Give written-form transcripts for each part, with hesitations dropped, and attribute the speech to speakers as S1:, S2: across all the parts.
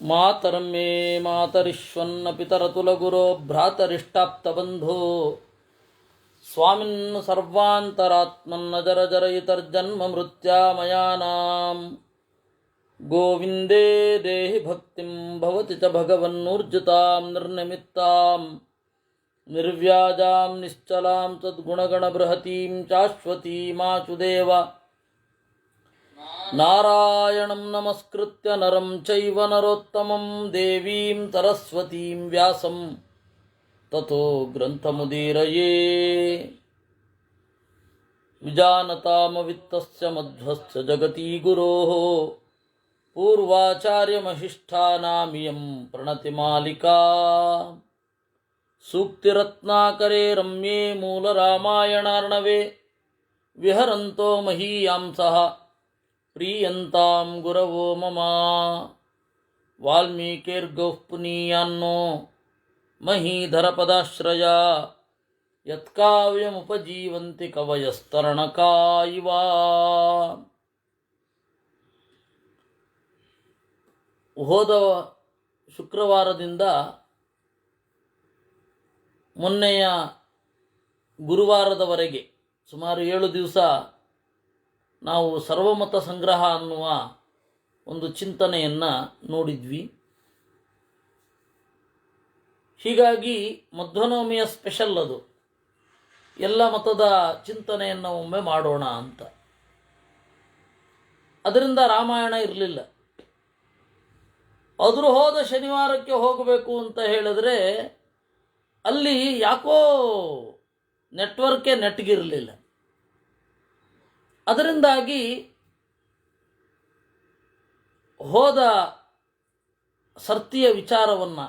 S1: ಮಾತರ್ಮೇ ಮಾತರಿಶ್ವನ್ನ ಪಿತರತುಲಗುರೋ ಭ್ರಾತರಿಷ್ಟಾಪ್ತಬಂಧೋ ಸ್ವಾಮಿನ್ ಸರ್ವಾಂತರಾತ್ಮನ್ನ ಜರ ಜರಯಿತರ್ಜನ್ಮ ಮೃತ್ಯಾಮಯಾನಾಂ ಗೋವಿಂದೇ ದೇಹಿ ಭಕ್ತಿಂ ಭವತಿ ಚ ಭಗವನ್ನೂರ್ಜಿತಾಂ ನಿರ್ನಿಮಿತ್ತಾಂ ನಿರ್ವ್ಯಾಜಾಂ ನಿಶ್ಚಲಾಂ ಸದ್ಗುಣಗಣಬೃಹತೀಂ ಶಾಶ್ವತೀಮಾಚುದೇವ ನಾರಾಯಣಂ ನಮಸ್ಕೃತ್ಯ ನರಂ ಚೈವ ನರೋತ್ತಮಂ ದೇವೀಂ ಸರಸ್ವತೀಂ ವ್ಯಾಸಂ ತಥೋ ಗ್ರಂಥಮುದೀರಯೇ ವಿಜಾನತಾಮವಿತ್ತಸ್ಯ ಮಧ್ವಸ್ಯ ಜಗತಿ ಗುರೋಃ ಪೂರ್ವಾಚಾರ್ಯಮಹಿಷ್ಠಾನಾಮಿಯಂ ಪ್ರಣತಿಮಾಲಿಕಾ ಸೂಕ್ತಿರತ್ನಾಕರೇ ರಮ್ಯೇ ಮೂಲರಾಮಾಯಣಾರ್ಣವೇ ವಿಹರಂತೋ ಮಹೀಯಾಂಸಃ ಪ್ರೀಯಂತಾಂ ಗುರವೋ ಮಮ ವಾಲ್ಮೀಕಿರ್ಗೌಃ ಪುನೀಯಾನ್ನೋ ಮಹೀಧರಪದಾಶ್ರಯ ಯತ್ಕಾವ್ಯಮುಪಜೀವಂತಿ ಕವಯಸ್ತರಣಕಾ ಇವ. ಹೋದ ಶುಕ್ರವಾರದಿಂದ ಮೊನ್ನೆಯ ಗುರುವಾರದವರೆಗೆ ಸುಮಾರು 7 ದಿವಸ ನಾವು ಸರ್ವಮತ ಸಂಗ್ರಹ ಅನ್ನುವ ಒಂದು ಚಿಂತನೆಯನ್ನು ನೋಡಿದ್ವಿ. ಹೀಗಾಗಿ ಮಧ್ವನವಮಿಯ ಸ್ಪೆಷಲ್ ಅದು, ಎಲ್ಲ ಮತದ ಚಿಂತನೆಯನ್ನು ಒಮ್ಮೆ ಮಾಡೋಣ ಅಂತ. ಅದರಿಂದ ರಾಮಾಯಣ ಇರಲಿಲ್ಲ. ಅದ್ರ ಹೋದ ಶನಿವಾರಕ್ಕೆ ಹೋಗಬೇಕು ಅಂತ ಹೇಳಿದ್ರೆ ಅಲ್ಲಿ ಯಾಕೋ ನೆಟ್ಗಿರಲಿಲ್ಲ. ಅದರಿಂದಾಗಿ ಹೋದ ಸರ್ತಿಯ ವಿಚಾರವನ್ನು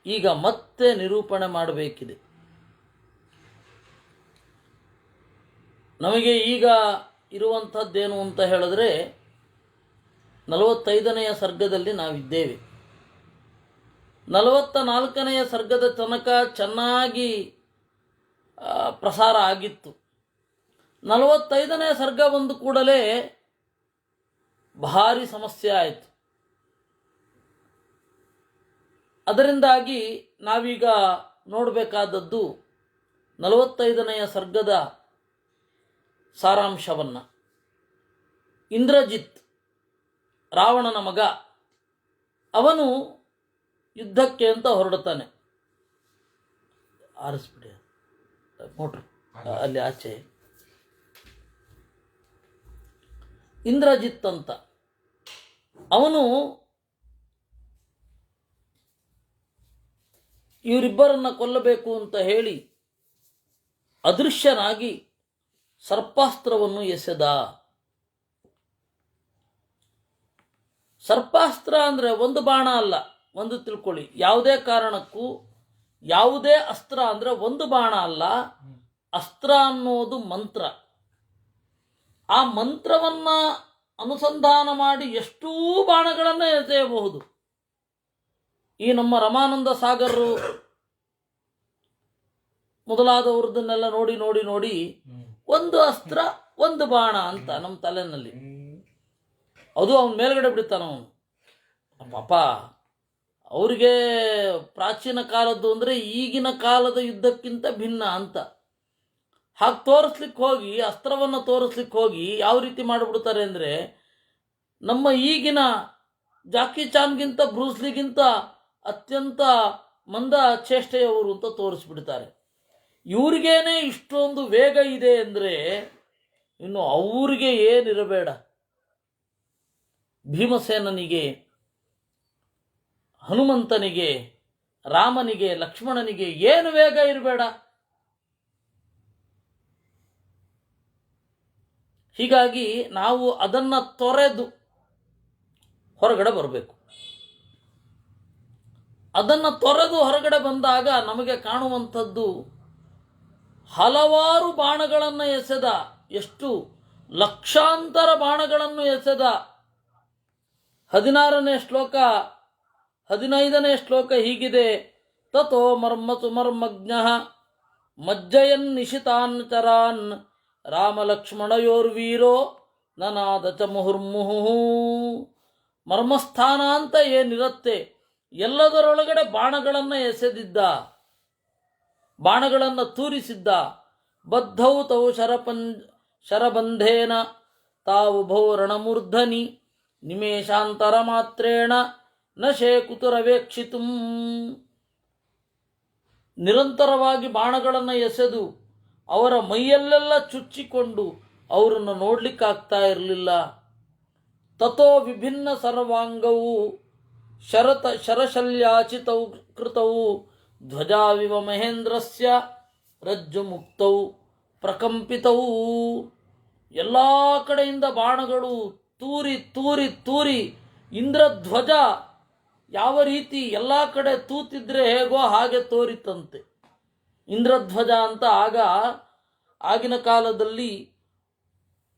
S1: ಈಗ ಮತ್ತೆ ನಿರೂಪಣೆ ಮಾಡಬೇಕಿದೆ. ನಮಗೆ ಈಗ ಇರುವಂಥದ್ದೇನು ಅಂತ ಹೇಳಿದ್ರೆ 45ನೆಯ ಸರ್ಗದಲ್ಲಿ ನಾವಿದ್ದೇವೆ. 44ನೆಯ ಸರ್ಗದ ತನಕ ಚೆನ್ನಾಗಿ ಪ್ರಸಾರ ಆಗಿತ್ತು. 45ನೇ ಸರ್ಗ ಬಂದ ಕೂಡಲೇ ಭಾರಿ ಸಮಸ್ಯೆ ಆಯಿತು. ಅದರಿಂದಾಗಿ ನಾವೀಗ ನೋಡಬೇಕಾದದ್ದು 45ನೆಯ ಸರ್ಗದ ಸಾರಾಂಶವನ್ನು. ಇಂದ್ರಜಿತ್ ರಾವಣನ ಮಗ, ಅವನು ಯುದ್ಧಕ್ಕೆ ಅಂತ ಹೊರಡುತ್ತಾನೆ. ಆರಿಸ್ಬಿಡಿ ಮೋಟ್ರು ಅಲ್ಲಿ ಆಚೆ. ಇಂದ್ರಜಿತ್ ಅಂತ ಅವನು ಇವರಿಬ್ಬರನ್ನ ಕೊಲ್ಲಬೇಕು ಅಂತ ಹೇಳಿ ಅದೃಶ್ಯನಾಗಿ ಸರ್ಪಾಸ್ತ್ರವನ್ನು ಎಸೆದ. ಸರ್ಪಾಸ್ತ್ರ ಅಂದರೆ ಒಂದು ಬಾಣ ಅಲ್ಲ, ಒಂದು ತಿಳ್ಕೊಳ್ಳಿ. ಯಾವುದೇ ಕಾರಣಕ್ಕೂ ಯಾವುದೇ ಅಸ್ತ್ರ ಅಂದರೆ ಒಂದು ಬಾಣ ಅಲ್ಲ. ಅಸ್ತ್ರ ಅನ್ನೋದು ಮಂತ್ರ. ಆ ಮಂತ್ರವನ್ನು ಅನುಸಂಧಾನ ಮಾಡಿ ಎಷ್ಟೂ ಬಾಣಗಳನ್ನು ಎಸೆಯಬಹುದು. ಈ ನಮ್ಮ ರಮಾನಂದ ಸಾಗರರು ಮೊದಲಾದವ್ರದನ್ನೆಲ್ಲ ನೋಡಿ ನೋಡಿ ನೋಡಿ ಒಂದು ಅಸ್ತ್ರ ಒಂದು ಬಾಣ ಅಂತ ನಮ್ಮ ತಲೆನಲ್ಲಿ, ಅದು ಅವನ ಮೇಲ್ಗಡೆ ಬಿಡ್ತಾನ ಅವನು. ಪಾಪ ಅವ್ರಿಗೆ ಪ್ರಾಚೀನ ಕಾಲದ್ದು ಅಂದರೆ ಈಗಿನ ಕಾಲದ ಯುದ್ಧಕ್ಕಿಂತ ಭಿನ್ನ ಅಂತ. ಹಾಗೆ ತೋರಿಸ್ಲಿಕ್ಕೆ ಹೋಗಿ, ಅಸ್ತ್ರವನ್ನು ತೋರಿಸ್ಲಿಕ್ಕೆ ಹೋಗಿ ಯಾವ ರೀತಿ ಮಾಡಿಬಿಡ್ತಾರೆ ಅಂದರೆ, ನಮ್ಮ ಈಗಿನ ಜಾಕಿ ಚಾನ್ಗಿಂತ ಬ್ರೂಸ್ಲಿಗಿಂತ ಅತ್ಯಂತ ಮಂದ ಚೇಷ್ಟೆಯವರು ಅಂತ ತೋರಿಸ್ಬಿಡ್ತಾರೆ. ಇವ್ರಿಗೇನೆ ಇಷ್ಟೊಂದು ವೇಗ ಇದೆ ಅಂದರೆ ಇನ್ನು ಅವ್ರಿಗೆ ಏನಿರಬೇಡ. ಭೀಮಸೇನನಿಗೆ, ಹನುಮಂತನಿಗೆ, ರಾಮನಿಗೆ, ಲಕ್ಷ್ಮಣನಿಗೆ ಏನು ವೇಗ ಇರಬೇಡ. ಹೀಗಾಗಿ ನಾವು ಅದನ್ನು ತೊರೆದು ಹೊರಗಡೆ ಬರಬೇಕು. ಅದನ್ನು ತೊರೆದು ಹೊರಗಡೆ ಬಂದಾಗ ನಮಗೆ ಕಾಣುವಂಥದ್ದು ಹಲವಾರು ಬಾಣಗಳನ್ನು ಎಸೆದ, ಎಷ್ಟು ಲಕ್ಷಾಂತರ ಬಾಣಗಳನ್ನು ಎಸೆದ 16ನೇ ಶ್ಲೋಕ 15ನೇ ಶ್ಲೋಕ ಹೀಗಿದೆ. ತಥೋ ಮರ್ಮಸು ಮರ್ಮಜ್ಞಃ ಮಜ್ಜಯನ್ ನಿಶಿತಾನ್ ಚರಾನ್ ರಾಮಲಕ್ಷ್ಮಣಯೋರ್ವೀರೋ ನನಾದ ಚ ಮುಹುರ್ಮುಹು ಮರ್ಮಸ್ಥಾನ ಅಂತ ಏನಿರುತ್ತೆ ಎಲ್ಲದರೊಳಗಡೆ ಬಾಣಗಳನ್ನು ಎಸೆದಿದ್ದ, ಬಾಣಗಳನ್ನು ತೂರಿಸಿದ್ದ. ಬದ್ಧೌ ತೌ ಶರಬಂಧೇನ ತಾವುಭೌ ರಣಮೂರ್ಧನಿ ನಿಮೇಶಾಂತರ ಮಾತ್ರೇಣ ನ ಶೇಕುತುರವೇಕ್ಷಿತು. ನಿರಂತರವಾಗಿ ಬಾಣಗಳನ್ನು ಎಸೆದು ಅವರ ಮೈಯಲ್ಲೆಲ್ಲ ಚುಚ್ಚಿಕೊಂಡು ಅವರನ್ನು ನೋಡ್ಲಿಕ್ಕಾಗ್ತಾ ಇರಲಿಲ್ಲ. ತಥೋ ವಿಭಿನ್ನ ಸರ್ವಾಂಗವು ಶರಶಲ್ಯಾಚಿತೌ ಕೃತವು ಧ್ವಜಾವಿವ ಮಹೇಂದ್ರಸ್ಯ ರಜ್ಜು ಮುಕ್ತೌ ಪ್ರಕಂಪಿತವು. ಎಲ್ಲ ಕಡೆಯಿಂದ ಬಾಣಗಳು ತೂರಿ ತೂರಿ ತೂರಿ ಇಂದ್ರಧ್ವಜ ಯಾವ ರೀತಿ ಎಲ್ಲ ಕಡೆ ತೂತಿದ್ರೆ ಹೇಗೋ ಹಾಗೆ ತೋರಿತಂತೆ. ಇಂದ್ರಧ್ವಜ ಅಂತ ಆಗಿನ ಕಾಲದಲ್ಲಿ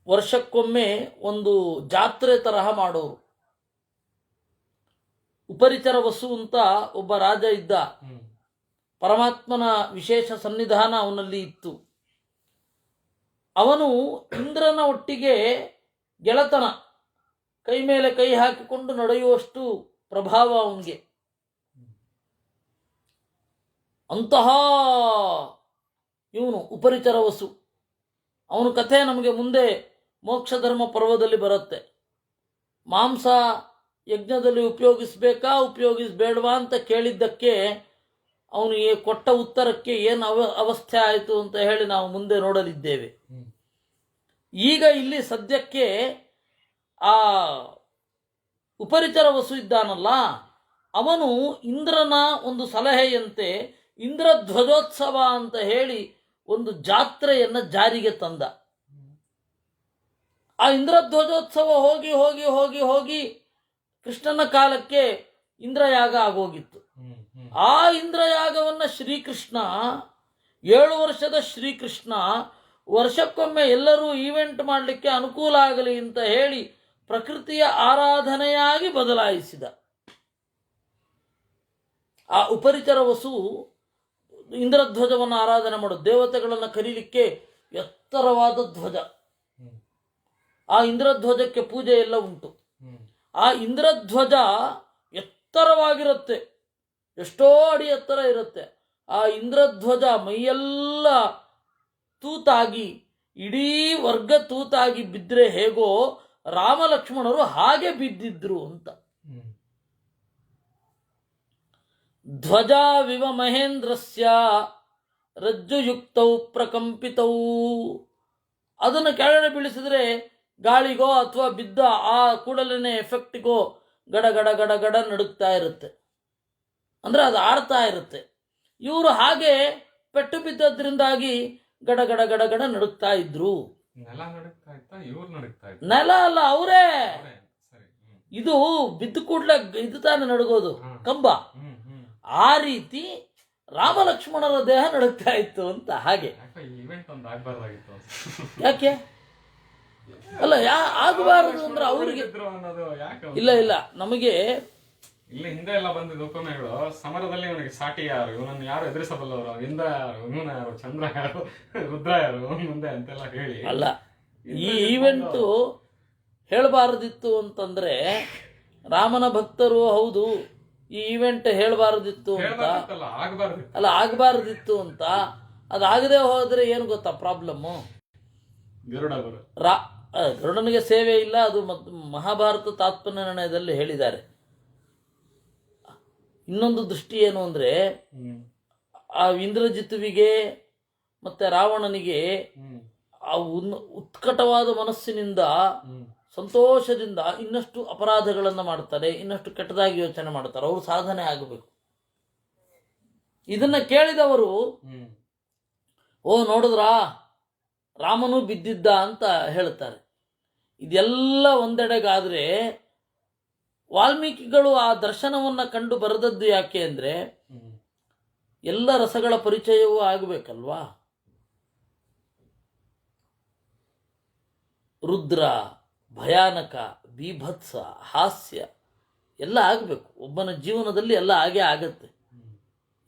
S1: ವರ್ಷಕ್ಕೊಮ್ಮೆ ಒಂದು ಜಾತ್ರೆ ತರಹ ಮಾಡೋರು. ಉಪರಿಚರ ವಸು ಅಂತ ಒಬ್ಬ ರಾಜ ಇದ್ದ. ಪರಮಾತ್ಮನ ವಿಶೇಷ ಸನ್ನಿಧಾನ ಅವನಲ್ಲಿ ಇತ್ತು. ಅವನು ಇಂದ್ರನ ಒಟ್ಟಿಗೆ ಗೆಳತನ, ಕೈ ಮೇಲೆ ಕೈ ಹಾಕಿಕೊಂಡು ನಡೆಯುವಷ್ಟು ಪ್ರಭಾವ ಅವನಿಗೆ. ಅಂತಹ ಇವನು ಉಪರಿಚರ ವಸು. ಅವನ ಕಥೆ ನಮಗೆ ಮುಂದೆ ಮೋಕ್ಷಧರ್ಮ ಪರ್ವದಲ್ಲಿ ಬರುತ್ತೆ. ಮಾಂಸ ಯಜ್ಞದಲ್ಲಿ ಉಪಯೋಗಿಸ್ಬೇಕಾ ಉಪಯೋಗಿಸ್ಬೇಡವಾ ಅಂತ ಕೇಳಿದ್ದಕ್ಕೆ ಅವನು ಕೊಟ್ಟ ಉತ್ತರಕ್ಕೆ ಏನು ಅವಸ್ಥೆ ಆಯಿತು ಅಂತ ಹೇಳಿ ನಾವು ಮುಂದೆ ನೋಡಲಿದ್ದೇವೆ. ಈಗ ಇಲ್ಲಿ ಸದ್ಯಕ್ಕೆ ಆ ಉಪರಿಚರ ವಸು ಇದ್ದಾನಲ್ಲ, ಅವನು ಇಂದ್ರನ ಒಂದು ಸಲಹೆಯಂತೆ ಇಂದ್ರಧ್ವಜೋತ್ಸವ ಅಂತ ಹೇಳಿ ಒಂದು ಜಾತ್ರೆಯನ್ನು ಜಾರಿಗೆ ತಂದ. ಆ ಇಂದ್ರಧ್ವಜೋತ್ಸವ ಹೋಗಿ ಹೋಗಿ ಹೋಗಿ ಹೋಗಿ ಕೃಷ್ಣನ ಕಾಲಕ್ಕೆ ಇಂದ್ರಯಾಗ ಆಗೋಗಿತ್ತು. ಆ ಇಂದ್ರಯಾಗವನ್ನು ಶ್ರೀಕೃಷ್ಣ 7 ವರ್ಷದ ಶ್ರೀಕೃಷ್ಣ ವರ್ಷಕ್ಕೊಮ್ಮೆ ಎಲ್ಲರೂ ಈವೆಂಟ್ ಮಾಡಲಿಕ್ಕೆ ಅನುಕೂಲ ಆಗಲಿ ಅಂತ ಹೇಳಿ ಪ್ರಕೃತಿಯ ಆರಾಧನೆಯಾಗಿ ಬದಲಾಯಿಸಿದ. ಆ ಉಪರಿಚರ ವಸು ಇಂದ್ರಧ್ವಜವನ್ನು ಆರಾಧನೆ ಮಾಡೋದು. ದೇವತೆಗಳನ್ನು ಕರೀಲಿಕ್ಕೆ ಎತ್ತರವಾದ ಧ್ವಜ, ಆ ಇಂದ್ರಧ್ವಜಕ್ಕೆ ಪೂಜೆ ಎಲ್ಲ ಉಂಟು. ಆ ಇಂದ್ರಧ್ವಜ ಎತ್ತರವಾಗಿರುತ್ತೆ, ಎಷ್ಟೋ ಅಡಿ ಎತ್ತರ ಇರುತ್ತೆ. ಆ ಇಂದ್ರಧ್ವಜ ಮೈಯೆಲ್ಲ ತೂತಾಗಿ ಇಡೀ ವರ್ಗ ತೂತಾಗಿ ಬಿದ್ದರೆ ಹೇಗೋ ರಾಮ ಲಕ್ಷ್ಮಣರು ಹಾಗೆ ಬಿದ್ದಿದ್ರು ಅಂತ. ಧ್ವಜಾವಿವ ಮಹೇಂದ್ರಸ್ಯ ರಜ್ಜುಯುಕ್ತೌ ಪ್ರಕಂಪಿತೌ. ಅದನ್ನು ಕೆಳಗಡೆ ಬೀಳಿಸಿದ್ರೆ ಗಾಳಿಗೋ ಅಥವಾ ಬಿದ್ದ ಆ ಕೂಡಲೇ ಎಫೆಕ್ಟಿಗೋ ಗಡ ಗಡ ಗಡ ಗಡ ನಡುಗ್ತಾ ಇರುತ್ತೆ, ಅಂದರೆ ಅದು ಆಡ್ತಾ ಇರುತ್ತೆ. ಇವರು ಹಾಗೆ ಪೆಟ್ಟು ಬಿದ್ದದ್ರಿಂದಾಗಿ ಗಡ ಗಡ ಗಡ ಗಡ ನಡುಗ್ತಾ ಇದ್ರು. ನೆಲ ಅಲ್ಲ, ಅವರೇ. ಇದು ಬಿದ್ದು ಕೂಡ್ಲೆ ಇದು ತಾನೇ ನಡುಗೋದು, ಕಂಬ. ಆ ರೀತಿ ರಾಮ ಲಕ್ಷ್ಮಣರ ದೇಹ ನಡುಗ್ತಾ ಇತ್ತು ಅಂತ. ಹಾಗೆ ಯಾಕೆ ಅಲ್ಲ, ಆಗಬಾರದು ಅಂದ್ರೆ ಅವ್ರಿಗೆ ಇಲ್ಲ ಇಲ್ಲ. ನಮಗೆ
S2: ಇಲ್ಲಿ ಹಿಂದೆ ಎಲ್ಲ ಬಂದಿದ್ದ ಉಪಮೆಗಳು, ಸಮರದಲ್ಲಿ ಇವನಿಗೆ ಸಾಟಿ ಯಾರು, ಇವನನ್ನು ಯಾರು ಎದುರಿಸಬಲ್ಲವರು, ಇಂದ್ರ ಯಾರು, ಇವನು ಯಾರು, ಚಂದ್ರ ಯಾರು, ರುದ್ರ ಯಾರು ಮುಂದೆ ಅಂತೆಲ್ಲ ಹೇಳಿ
S1: ಅಲ್ಲ. ಈ ಈವೆಂಟು ಹೇಳಬಾರದಿತ್ತು ಅಂತಂದ್ರೆ ರಾಮನ ಭಕ್ತರು ಹೌದು, ಈ ಈವೆಂಟ್ ಹೇಳಬಾರದಿತ್ತು ಅಂತ ಅಲ್ಲ, ಆಗಬಾರದಿತ್ತು ಅಂತ. ಅದಾಗದೆ ಹೋದ್ರೆ ಏನು ಗೊತ್ತಾ ಪ್ರಾಬ್ಲಮ್ಮು? ಗರುಡನಿಗೆ ಸೇವೆ ಇಲ್ಲ. ಅದು ಮಹಾಭಾರತ ತಾತ್ಪರ್ಯ ನಿರ್ಣಯದಲ್ಲಿ ಹೇಳಿದ್ದಾರೆ. ಇನ್ನೊಂದು ದೃಷ್ಟಿ ಏನು ಅಂದರೆ, ಆ ಇಂದ್ರಜಿತುವಿಗೆ ಮತ್ತೆ ರಾವಣನಿಗೆ ಆ ಉತ್ಕಟವಾದ ಮನಸ್ಸಿನಿಂದ ಸಂತೋಷದಿಂದ ಇನ್ನಷ್ಟು ಅಪರಾಧಗಳನ್ನು ಮಾಡ್ತಾರೆ, ಇನ್ನಷ್ಟು ಕೆಟ್ಟದಾಗಿ ಯೋಚನೆ ಮಾಡ್ತಾರೆ. ಅವರು ಸಾಧನೆ ಆಗಬೇಕು. ಇದನ್ನ ಕೇಳಿದವರು ಓ ನೋಡಿದ್ರಾ ರಾಮನು ಬಿದ್ದಿದ್ದ ಅಂತ ಹೇಳ್ತಾರೆ. ಇದೆಲ್ಲ ಒಂದೆಡೆಗಾದರೆ ವಾಲ್ಮೀಕಿಗಳು ಆ ದರ್ಶನವನ್ನು ಕಂಡು ಬರೆದದ್ದು ಯಾಕೆ ಅಂದರೆ ಎಲ್ಲ ರಸಗಳ ಪರಿಚಯವೂ ಆಗಬೇಕಲ್ವಾ. ರುದ್ರ, ಭಯಾನಕ, ಬೀಭತ್ಸ, ಹಾಸ್ಯ ಎಲ್ಲ ಆಗಬೇಕು. ಒಬ್ಬನ ಜೀವನದಲ್ಲಿ ಎಲ್ಲ ಹಾಗೇ ಆಗತ್ತೆ.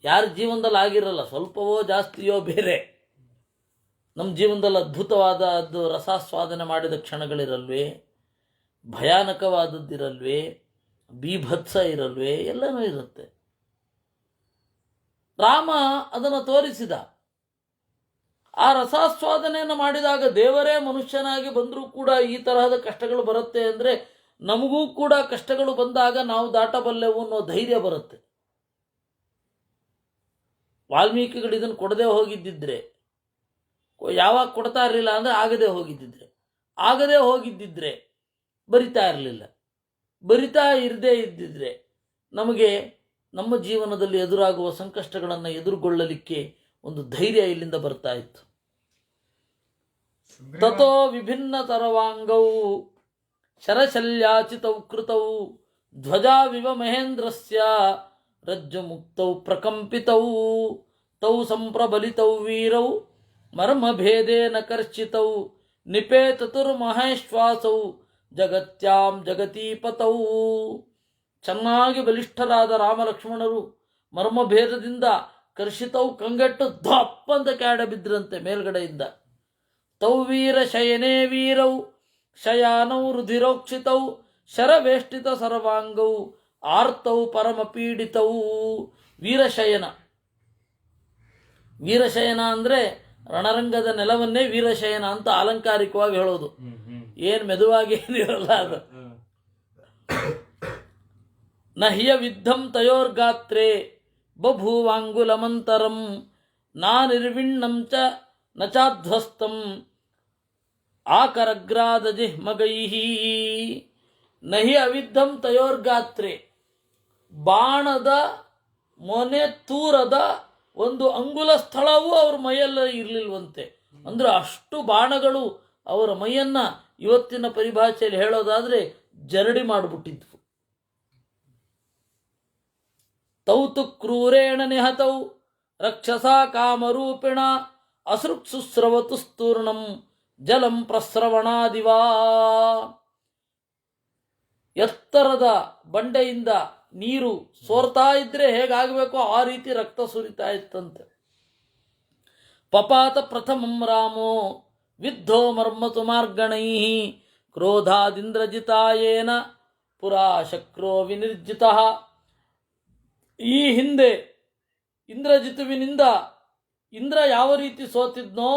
S1: ಯಾರ ಜೀವನದಲ್ಲಿ ಆಗಿರಲ್ಲ, ಸ್ವಲ್ಪವೋ ಜಾಸ್ತಿಯೋ ಬೇರೆ. ನಮ್ಮ ಜೀವನದಲ್ಲಿ ಅದ್ಭುತವಾದದ್ದು ರಸಾಸ್ವಾದನೆ ಮಾಡಿದ ಕ್ಷಣಗಳಿರಲ್ವೇ, ಭಯಾನಕವಾದದ್ದಿರಲ್ವೇ, ಬೀಭತ್ಸ ಇರಲ್ವೇ? ಎಲ್ಲನೂ ಇರುತ್ತೆ. ರಾಮ ಅದನ್ನು ತೋರಿಸಿದ. ಆ ರಸಾಸ್ವಾದನೆಯನ್ನು ಮಾಡಿದಾಗ ದೇವರೇ ಮನುಷ್ಯನಾಗಿ ಬಂದರೂ ಕೂಡ ಈ ತರಹದ ಕಷ್ಟಗಳು ಬರುತ್ತೆ ಅಂದರೆ ನಮಗೂ ಕೂಡ ಕಷ್ಟಗಳು ಬಂದಾಗ ನಾವು ದಾಟಬಲ್ಲೆವು ಅನ್ನೋ ಧೈರ್ಯ ಬರುತ್ತೆ. ವಾಲ್ಮೀಕಿಗಳು ಇದನ್ನು ಕೊಡದೆ ಹೋಗಿದ್ದಿದ್ರೆ, ಯಾವಾಗ ಕೊಡ್ತಾ ಇರಲಿಲ್ಲ ಅಂದರೆ ಆಗದೆ ಹೋಗಿದ್ದಿದ್ರೆ ಬರಿತಾ ಇರಲಿಲ್ಲ. ಬರಿತಾ ಇರದೇ ಇದ್ದಿದ್ರೆ ನಮಗೆ ನಮ್ಮ ಜೀವನದಲ್ಲಿ ಎದುರಾಗುವ ಸಂಕಷ್ಟಗಳನ್ನು ಎದುರುಗೊಳ್ಳಲಿಕ್ಕೆ ಒಂದು ಧೈರ್ಯ ಇಲ್ಲಿಂದ ಬರ್ತಾ ಇತ್ತು. ತಥೋ ವಿಭಿನ್ನ ತರವಾಂಗೌ ಶರಶಲ್ಯಾಚಿತೌ ಕೃತೌ ಧ್ವಜಾವಿವ ಮಹೇಂದ್ರಸ್ಯ ರಜ್ಜು ಮುಕ್ತೌ ಪ್ರಕಂಪಿತೌ ತೌ ಸಂಪ್ರಬಲಿತೌ ವೀರೌ ಮರ್ಮಭೇದೇನ ಕರ್ಷಿತೌ ನಿಪೇತತುರ್ಮಹೇಶ್ವಾಸೌ ಜಗತ್ಯಾಂ ಜಗತೀಪತೌ. ಚೆನ್ನಾಗಿ ಬಲಿಷ್ಠರಾದ ರಾಮಲಕ್ಷ್ಮಣರು ಮರ್ಮಭೇದದಿಂದ ಕರ್ಷಿತವು ಕಂಗೆಟ್ಟು ಧಪ್ಪಂತ ಕ್ಯಾಡ ಬಿದ್ರಂತೆ ಮೇಲ್ಗಡೆಯಿಂದ. ತೌ ವೀರ ಶಯನೇ ವೀರೌ ಶಯಾನೌ ರುಧಿರೋಕ್ಷಿತೌ ಶರವೇಷ್ಟಿತ ಸರ್ವಾಂಗೌ ಆರ್ತೌ ಪರಮ ಪೀಡಿತೌ. ವೀರಶಯನ ಅಂದರೆ ರಣರಂಗದ ನೆಲವನ್ನೇ ವೀರಶಯನ ಅಂತ ಅಲಂಕಾರಿಕವಾಗಿ ಹೇಳೋದು. ಏನು ಮೆದುವಾಗಿ ಏನಿರಲ್ಲ ಅದು. ನ ಹಿಯ ವಿದ್ಧಂ ತಯೋರ್ಗಾತ್ರೇ ಬಭೂವಾಂಗುಲಮಂತರಂ ನಾ ನಿರ್ವಿಣ್ಣಂ ಚ ನ ಚಾಧ್ವಸ್ತಂ ಆಕರಗ್ರಾದ ಜಿಹ್ಮಗೈಃ. ನಹಿ ಅವಿದ್ಧಂ ತಯೋರ್ಗಾತ್ರೇ, ಬಾಣದ ಮೊನೆ ತೂರದ ಒಂದು ಅಂಗುಲ ಸ್ಥಳವೂ ಅವ್ರ ಮೈಯಲ್ಲ ಇರಲಿಲ್ವಂತೆ. ಅಂದ್ರೆ ಅಷ್ಟು ಬಾಣಗಳು ಅವರ ಮೈಯನ್ನ ಇವತ್ತಿನ ಪರಿಭಾಷೆಯಲ್ಲಿ ಹೇಳೋದಾದ್ರೆ ಜರಡಿ ಮಾಡಿಬಿಟ್ಟಿದ್ವು. ತೌತು ಕ್ರೂರೇಣ ನಿಹತೌ ರಕ್ಷಸಾ ಕಾಮರೂಪಿಣ ಅಸೃಕ್ಸುಸ್ರವತು ಸ್ತೂರ್ಣಂ ಜಲಂ ಪ್ರಸ್ರವಣಾದಿವಾ. ಎತ್ತರದ ಬಂಡೆಯಿಂದ ನೀರು ಸೋರ್ತಾ ಇದ್ರೆ ಹೇಗಾಗಬೇಕೋ ಆ ರೀತಿ ರಕ್ತ ಸುರಿತಾ ಇತ್ತಂತೆ. ಪಪಾತ ಪ್ರಥಮಂ ರಾಮೋ ವಿದ್ಧೋ ಮರ್ಮತು ಮಾರ್ಗಣೈ ಕ್ರೋಧಾದಿಂದ್ರಜಿತಾಯೇನ ಪುರಾ ಶಕ್ರೋ ವಿನಿರ್ಜಿತ. ಈ ಹಿಂದೆ ಇಂದ್ರಜಿತುವಿನಿಂದ ಇಂದ್ರ ಯಾವ ರೀತಿ ಸೋತಿದ್ನೋ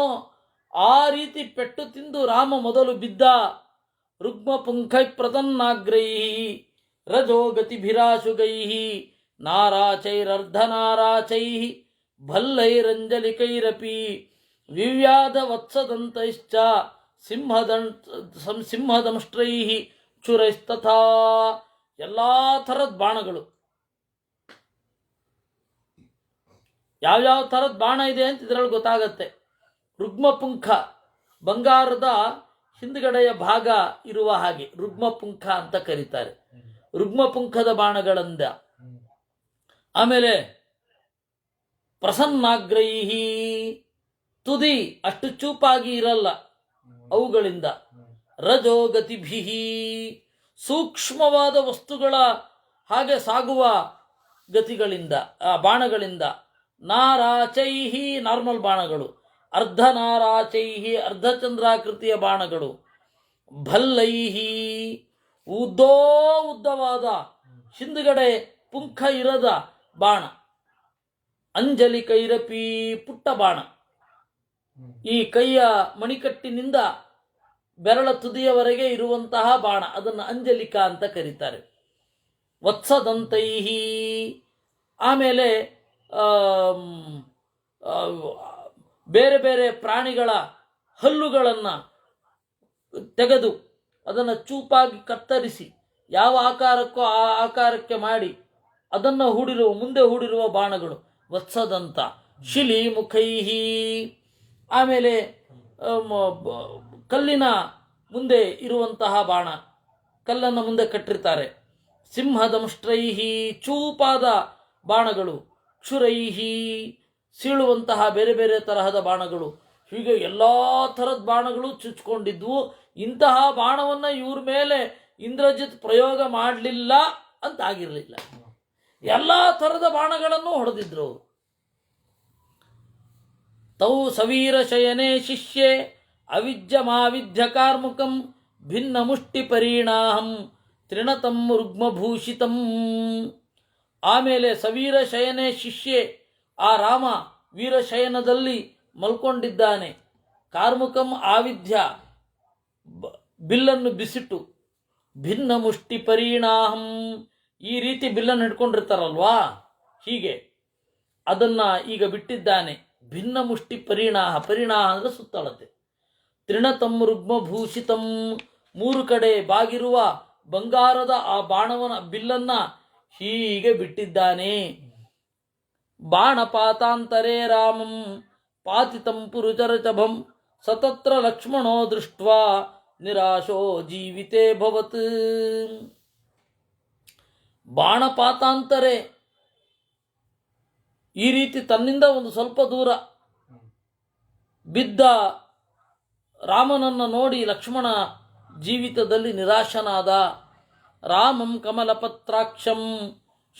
S1: ಆ ರೀತಿ ಪೆಟ್ಟು ತಿಂದು ರಾಮ ಮೊದಲು ಬಿದ್ದ. ರುಗ್ಮ ಪುಂಖೈ ಪ್ರತನ್ನಾಗ್ರೈ ರಜೋ ಗತಿಭಿರಾಶುಗೈ ನಾರಾಚೈರರ್ಧನಾರಾಚೈ ಭಲ್ಲೈರಂಜಲಿಕೈರಪಿ ವಿವ್ಯಾಧ ವತ್ಸದಂತೈಶ್ಚ ಸಿಂಹದಂಷ್ಟ್ರೈ ಚುರೈಸ್ತಥಾ. ಎಲ್ಲಾ ಥರದ ಬಾಣಗಳು, ಯಾವ್ಯಾವ ಥರದ ಬಾಣ ಇದೆ ಅಂತ ಇದರಲ್ಲಿ ಗೊತ್ತಾಗತ್ತೆ. ರುಗ್ಮಪುಂಖ, ಬಂಗಾರದ ಹಿಂದ್ಗಡೆಯ ಭಾಗ ಇರುವ ಹಾಗೆ ರುಗ್ಮಪುಂಖ ಅಂತ ಕರೀತಾರೆ. ರುಗ್ಮಪುಂಖದ ಬಾಣಗಳಿಂದ. ಆಮೇಲೆ ಪ್ರಸನ್ನಾಗ್ರಹಿ, ತುದಿ ಅಷ್ಟು ಚೂಪಾಗಿ ಇರಲ್ಲ ಅವುಗಳಿಂದ. ರಜೋಗತಿಭಿಹಿ, ಸೂಕ್ಷ್ಮವಾದ ವಸ್ತುಗಳ ಹಾಗೆ ಸಾಗುವ ಗತಿಗಳಿಂದ, ಆ ಬಾಣಗಳಿಂದ. ನಾರಾಚೈಹಿ, ನಾರ್ಮಲ್ ಬಾಣಗಳು. ಅರ್ಧನಾರಾಚೈಹಿ, ಅರ್ಧಚಂದ್ರಾಕೃತಿಯ ಬಾಣಗಳು. ಭಲ್ಲೈಹಿ, ಉದ್ದವಾದ ಹಿಂದುಗಡೆ ಪುಂಖ ಇರದ ಬಾಣ. ಅಂಜಲಿ ಕೈರಪಿ, ಪುಟ್ಟ ಬಾಣ. ಈ ಕೈಯ ಮಣಿಕಟ್ಟಿನಿಂದ ಬೆರಳ ತುದಿಯವರೆಗೆ ಇರುವಂತಹ ಬಾಣ, ಅದನ್ನು ಅಂಜಲಿಕಾ ಅಂತ ಕರೀತಾರೆ. ವತ್ಸದಂತೈಹಿ, ಆಮೇಲೆ ಬೇರೆ ಬೇರೆ ಪ್ರಾಣಿಗಳ ಹಲ್ಲುಗಳನ್ನು ತೆಗೆದು ಅದನ್ನು ಚೂಪಾಗಿ ಕತ್ತರಿಸಿ ಯಾವ ಆಕಾರಕ್ಕೋ ಆ ಆಕಾರಕ್ಕೆ ಮಾಡಿ ಅದನ್ನು ಮುಂದೆ ಹೂಡಿರುವ ಬಾಣಗಳು ವತ್ಸದಂತ. ಶಿಲಿ ಮುಖೈಹಿ, ಆಮೇಲೆ ಕಲ್ಲಿನ ಮುಂದೆ ಇರುವಂತಹ ಬಾಣ, ಕಲ್ಲನ್ನು ಮುಂದೆ ಕಟ್ಟಿರ್ತಾರೆ. ಸಿಂಹದಂಷ್ಟ್ರೈಹಿ, ಚೂಪಾದ ಬಾಣಗಳು. ಕ್ಷುರೈಹಿ, ಸೀಳುವಂತಹ ಬೇರೆ ಬೇರೆ ತರಹದ ಬಾಣಗಳು. ಹೀಗೆ ಎಲ್ಲ ಥರದ ಬಾಣಗಳು ಚುಚ್ಕೊಂಡಿದ್ವು. ಇಂತಹ ಬಾಣವನ್ನು ಇವ್ರ ಮೇಲೆ ಇಂದ್ರಜಿತ್ ಪ್ರಯೋಗ ಮಾಡಲಿಲ್ಲ ಅಂತ ಆಗಿರಲಿಲ್ಲ. ಎಲ್ಲ ಥರದ ಬಾಣಗಳನ್ನು ಹೊಡೆದಿದ್ರು. ತೌ ಸವೀರ ಶಯನೇ ಶಿಷ್ಯೆ ಅವಿದ್ಯಮಾವಿದ್ಯ ಕಾರ್ಮುಕಂ ಭಿನ್ನ ಮುಷ್ಟಿ ಪರಿಣಾಹಂ ತ್ರಿಣತಂ ರುಗ್ಮಭೂಷಿತಂ. ಆಮೇಲೆ ಸವೀರ ಶಯನೆ ಶಿಷ್ಯೆ, ಆ ರಾಮ ವೀರಶಯನದಲ್ಲಿ ಮಲ್ಕೊಂಡಿದ್ದಾನೆ. ಕಾರ್ಮುಕಂ ಆವಿದ್ಯ, ಬಿಲ್ಲನ್ನು ಬಿಸಿಟ್ಟು, ಭಿನ್ನ ಮುಷ್ಟಿ ಪರಿಣಾಹಂ, ಈ ರೀತಿ ಬಿಲ್ಲನ್ನು ಹಿಡ್ಕೊಂಡಿರ್ತಾರಲ್ವಾ, ಹೀಗೆ ಅದನ್ನು ಈಗ ಬಿಟ್ಟಿದ್ದಾನೆ. ಭಿನ್ನ ಮುಷ್ಟಿ ಪರಿಣಾಹ, ಪರಿಣಾಹ ಅಂದರೆ ಸುತ್ತಳತೆ. ತ್ರಿಣತಂ ರುಗ್ಮಭೂಷಿತಂ, ಮೂರು ಕಡೆ ಬಾಗಿರುವ ಬಂಗಾರದ ಆ ಬಾಣವನ ಬಿಲ್ಲನ್ನು ಹೀಗೆ ಬಿಟ್ಟಿದ್ದಾನೆ. ಬಾಣಪಾತಾಂತರೇ ರಾಮಂ ಪಾತಿತಂ ಪುರುಚರಚಭಂ ಸತತ್ರ ಲಕ್ಷ್ಮಣೋ ದೃಷ್ಟ್ವಾ ನಿರಾಶೋ ಜೀವಿತೇ ಭವತ್. ಬಾಣಪಾತಾಂತರೇ, ಈ ರೀತಿ ತನ್ನಿಂದ ಒಂದು ಸ್ವಲ್ಪ ದೂರ ಬಿದ್ದ ರಾಮನನ್ನು ನೋಡಿ ಲಕ್ಷ್ಮಣ ಜೀವಿತದಲ್ಲಿ ನಿರಾಶನಾದ. ರಾಮಂ ಕಮಲಪತ್ರಾಕ್ಷಂ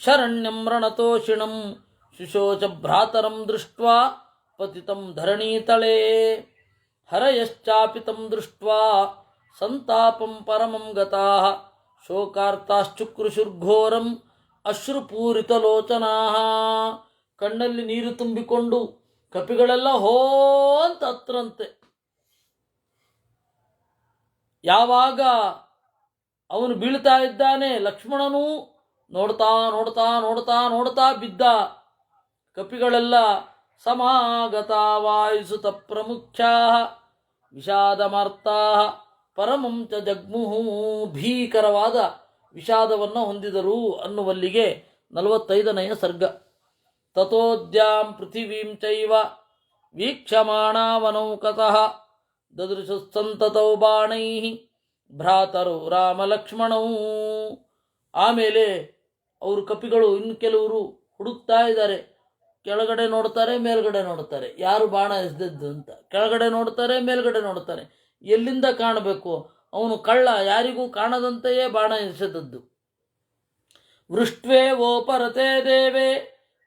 S1: ಶರಣ್ಯಂ ರಣತೋಷಿಣಂ ಶುಶೋಚ ಭ್ರಾತರಂ ದೃಷ್ಟ್ವಾ ಪತಿತಂ ಧರಣೀತಳೇ ಹರಯಶ್ಚಾಪಿತಂ ದೃಷ್ಟ್ವಾ ಸಂತಾಪಂ ಪರಮಂ ಗತಾಃ ಶೋಕಾರ್ತಾಶ್ಚುಕ್ರುಶುರ್ಘೋರಂ ಅಶ್ರುಪೂರಿತಲೋಚನಾಃ. ಕಣ್ಣಲ್ಲಿ ನೀರು ತುಂಬಿಕೊಂಡು ಕಪಿಗಳೆಲ್ಲ ಹೋ ಅಂತ ಹತ್ರಂತೆ. ಯಾವಾಗ ಅವನು ಬೀಳ್ತಾ ಇದ್ದಾನೆ, ಲಕ್ಷ್ಮಣನು ನೋಡ್ತಾ ನೋಡ್ತಾ ನೋಡ್ತಾ ನೋಡ್ತಾ ಬಿದ್ದ. ಕಪಿಗಳೆಲ್ಲ ಸಮಾಗತಾ ವಾಯುಸುತ ಪ್ರಮುಖ್ಯಾ ವಿಷಾದಮಾರ್ತಾ ಪರಮಂ ಚ ಜಗ್ಮುಹು, ಭೀಕರವಾದ ವಿಷಾದವನ್ನು ಹೊಂದಿದರು ಅನ್ನುವಲ್ಲಿಗೆ 45ನೆಯ ಸರ್ಗ. ತತೋದ್ಯಾಂ ಪೃಥಿವೀಂ ಚೈವ ವೀಕ್ಷಮಾಣಾವನೌಕತಃ ದದೃಶುಸ್ತಂತತೌ ಬಾಣೈಃ ಭ್ರಾತರೌ ರಾಮಲಕ್ಷ್ಮಣೌ. ಆಮೇಲೆ ಅವರು ಕಪಿಗಳು ಇನ್ನು ಕೆಲವರು ಹುಡುಕ್ತಾ ಇದ್ದಾರೆ. ಕೆಳಗಡೆ ನೋಡ್ತಾರೆ, ಮೇಲ್ಗಡೆ ನೋಡ್ತಾರೆ, ಯಾರು ಬಾಣ ಎಸೆದದ್ದು ಅಂತ. ಕೆಳಗಡೆ ನೋಡ್ತಾರೆ, ಮೇಲ್ಗಡೆ ನೋಡ್ತಾರೆ, ಎಲ್ಲಿಂದ ಕಾಣಬೇಕು? ಅವನು ಕಳ್ಳ, ಯಾರಿಗೂ ಕಾಣದಂತೆಯೇ ಬಾಣ ಎಸೆದದ್ದು. ವೃಷ್ಟ್ವೇ ಓಪರತೆ ದೇವೇ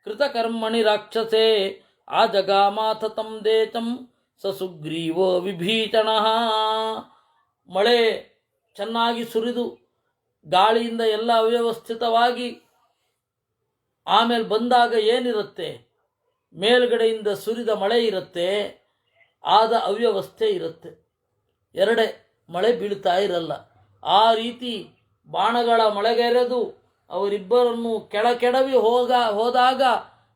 S1: ಕೃತಕರ್ಮಣಿ ರಾಕ್ಷಸೇ ಆ ಜಗಾಮಾಥ ತಂ ದೇಚಂ ಸಸುಗ್ರೀವೋ ವಿಭೀಷಣಃ. ಮಳೆ ಚೆನ್ನಾಗಿ ಸುರಿದು ಗಾಳಿಯಿಂದ ಎಲ್ಲ ಅವ್ಯವಸ್ಥಿತವಾಗಿ ಆಮೇಲೆ ಬಂದಾಗ ಏನಿರುತ್ತೆ? ಮೇಲ್ಗಡೆಯಿಂದ ಸುರಿದ ಮಳೆ ಇರುತ್ತೆ, ಆದ ಅವ್ಯವಸ್ಥೆ ಇರುತ್ತೆ. ಎರಡೇ, ಮಳೆ ಬೀಳ್ತಾ ಇರಲ್ಲ. ಆ ರೀತಿ ಬಾಣಗಳ ಮಳೆಗೆರೆದು ಅವರಿಬ್ಬರನ್ನು ಕೆಡವಿ ಹೋದಾಗ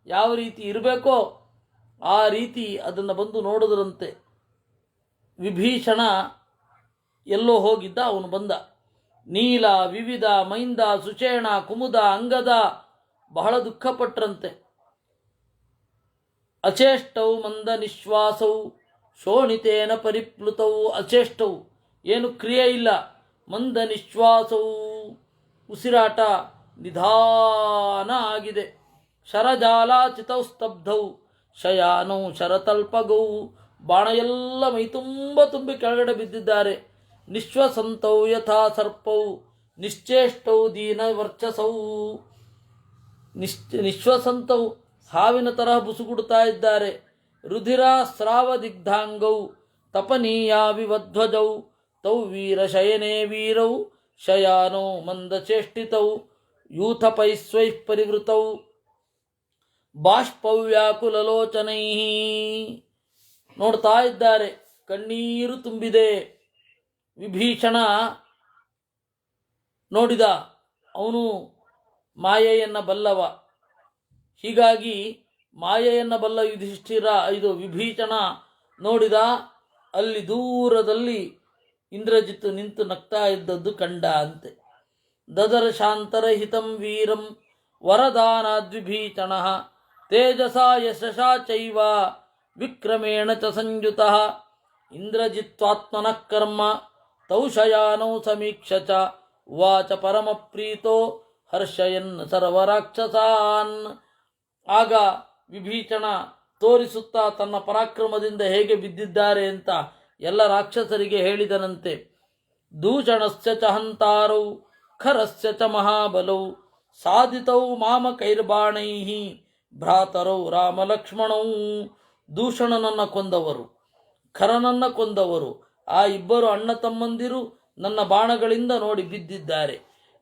S1: ಯಾವ ರೀತಿ ಇರಬೇಕೋ ಆ ರೀತಿ ಅದನ್ನು ಬಂದು ನೋಡಿದ್ರಂತೆ. ವಿಭೀಷಣ ಎಲ್ಲೋ ಹೋಗಿದ್ದ, ಅವನು ಬಂದ. ನೀಲ, ವಿವಿಧ, ಮೈಂದ, ಸುಷೇಣ, ಕುಮುದ, ಅಂಗದ ಬಹಳ ದುಃಖಪಟ್ರಂತೆ. ಅಚೇಷ್ಟೌ ಮಂದ ನಿಶ್ವಾಸೌ ಶೋಣಿತೇನ ಪರಿಪ್ಲುತೌ. ಅಚೇಷ್ಟೌ, ಏನು ಕ್ರಿಯೆ ಇಲ್ಲ. ಮಂದ ನಿಶ್ವಾಸೌ, ಉಸಿರಾಟ ನಿಧಾನ ಆಗಿದೆ. ಶರಜಾಲಾಚಿತೌ ಸ್ತಬ್ಧೌ ಶಯಾನೌ ಶರತಲ್ಪಗೌ. ಬಾಣ ಎಲ್ಲ ಮೈತುಂಬ ತುಂಬಿ ಕೆಳಗಡೆ ಬಿದ್ದಿದ್ದಾರೆ. ನಿಶ್ವಸಂತೌ ಯಥಾ ಸರ್ಪೌ ನಿಶ್ಚೇಷ್ಟೌ ದೀನ ವರ್ಚಸೌ. ನಿಶ್ವಸಂತೌ, ಹಾವಿನ ತರಹ ಬುಸುಗುಡ್ತಾ ಇದ್ದಾರೆ. ರುಧಿರ ಸ್ರಾವ ದಿಗ್ಧಾಂಗೌ ತಪನೀಯ ವಿವಧ್ವಜೌ ತೌ ವೀರಶಯನೇ ವೀರೌ ಶಯಾನೋ ಮಂದಚೇಷ್ಟಿತೌ ಯೂಥಪೈಸ್ವೈಃ ಪರಿವೃತೌ ಬಾಷ್ಪವ್ಯಾಕುಲಲೋಚನೈ. ನೋಡ್ತಾ ಇದ್ದಾರೆ, ಕಣ್ಣೀರು ತುಂಬಿದೆ. ವಿಭೀಷಣ ನೋಡಿದ, ಅವನು ಮಾಯೆಯನ್ನು ಬಲ್ಲವ. ಹೀಗಾಗಿ ಮಾಯೆಯನ್ನು ಬಲ್ಲ ವಿಭೀಷಣ ನೋಡಿದ. ಅಲ್ಲಿ ದೂರದಲ್ಲಿ ಇಂದ್ರಜಿತ್ತು ನಿಂತು ನಗ್ತಾ ಇದ್ದದ್ದು ಕಂಡ ಅಂತೆ. ದದರ್ಶಾಂತರಹಿತಂ ವೀರಂ ವರದಾನಾದ್ವಿಭೀಷಣಃ ತೇಜಸಾ ಯಶಸಾ ಚೈವ ವಿಕ್ರಮೇಣ ಚ ಸಂಯುತಃ ಇಂದ್ರಜಿತ್ವಾತ್ಮನಃ ಕರ್ಮ ತೌ ಶಯಾನೌ ಸಮೀಕ್ಷ ಚ ಉವಾಚ ಪರಮಪ್ರೀತೋ ಹರ್ಷಯನ್ ಸರ್ವರಾಕ್ಷಸಾನ್. ಆಗ ವಿಭೀಷಣ ತೋರಿಸುತ್ತಾ ತನ್ನ ಪರಾಕ್ರಮದಿಂದ ಹೇಗೆ ಬಿದ್ದಿದ್ದಾರೆ ಅಂತ ಎಲ್ಲ ರಾಕ್ಷಸರಿಗೆ ಹೇಳಿದನಂತೆ. ದೂಷಣಸ್ಯ ಚ ಹಂತಾರೌ ಖರಸ್ಯ ಚ ಮಹಾಬಲೌ ಸಾಧಿತೌ ಮಾಮಕೈರ್ಬಾಣೈಃ ಭ್ರಾತರೌ ರಾಮಲಕ್ಷ್ಮಣೌ. ದೂಷಣನನ್ನು ಕೊಂದವರು, ಖರನನ್ನು ಕೊಂದವರು, ಆ ಇಬ್ಬರು ಅಣ್ಣ ತಮ್ಮಂದಿರು ನನ್ನ ಬಾಣಗಳಿಂದ ನೋಡಿ ಬಿದ್ದಿದ್ದಾರೆ.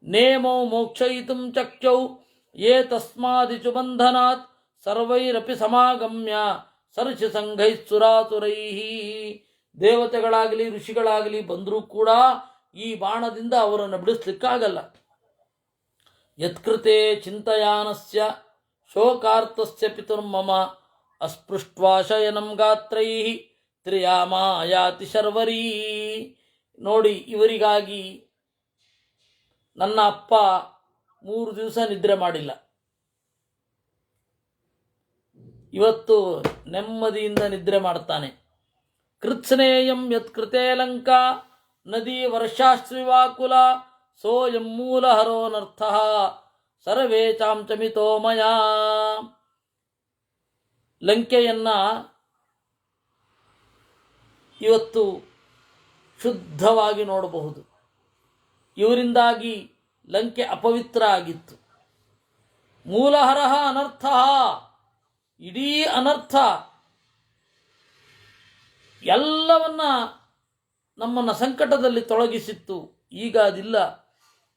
S1: ನೇಮೋ ಮೋಕ್ಷಯಿತುಂ ಚಕ್ಯೌ ಯೇ ತಸ್ಮಾದಿಚು ಬಂಧನಾತ್ ಸರ್ವೈರಪಿ ಸಮಾಗಮ್ಯ ಸರ್ಷಿ ಸಂಘೈ ಸುರಾತುರೈ. ದೇವತೆಗಳಾಗಲಿ ಋಷಿಗಳಾಗಲಿ ಬಂದರೂ ಕೂಡ ಈ ಬಾಣದಿಂದ ಅವರನ್ನು ಬಿಡಿಸ್ಲಿಕ್ಕಾಗಲ್ಲ. ಯತ್ಕೃತೆ ಚಿಂತಯಾನಸ್ಯ ಶೋಕಾರ್ತಸ್ಯ ಪಿತುರ್ಮಮ ಅಸ್ಪೃಷ್ಟ್ವಾ ಶಯನಂ ಗಾತ್ರೈ ತ್ರಿಯಾಮಾಯಾತಿ ಶರ್ವರೀ. ನೋಡಿ, ಇವರಿಗಾಗಿ ನನ್ನ ಅಪ್ಪ 3 ದಿವಸ ನಿದ್ರೆ ಮಾಡಿಲ್ಲ. ಇವತ್ತು ನೆಮ್ಮದಿಯಿಂದ ನಿದ್ರೆ ಮಾಡ್ತಾನೆ. ಕೃತ್ಸ್ನೇಯಂ ಯತ್ಕೃತೆ ಲಂಕಾ ನದಿ ವರ್ಷಾಶ್ರಿವಾಕುಲ ಸೋಯಂ ಮೂಲಹರೋನರ್ಥ ಸರ್ವೇ ಚಾಂಚಮಿತೋ ಮಯಾ. ಲಂಕೆಯನ್ನ ಇವತ್ತು ಶುದ್ಧವಾಗಿ ನೋಡಬಹುದು. ಇವರಿಂದಾಗಿ ಲಂಕೆ ಅಪವಿತ್ರ ಆಗಿತ್ತು. ಮೂಲಹರಃ ಅನರ್ಥ, ಇಡೀ ಅನರ್ಥ ಎಲ್ಲವನ್ನ ನಮ್ಮನ್ನು ಸಂಕಟದಲ್ಲಿ ತೊಳಗಿಸಿತ್ತು. ಈಗ ಅದಿಲ್ಲ.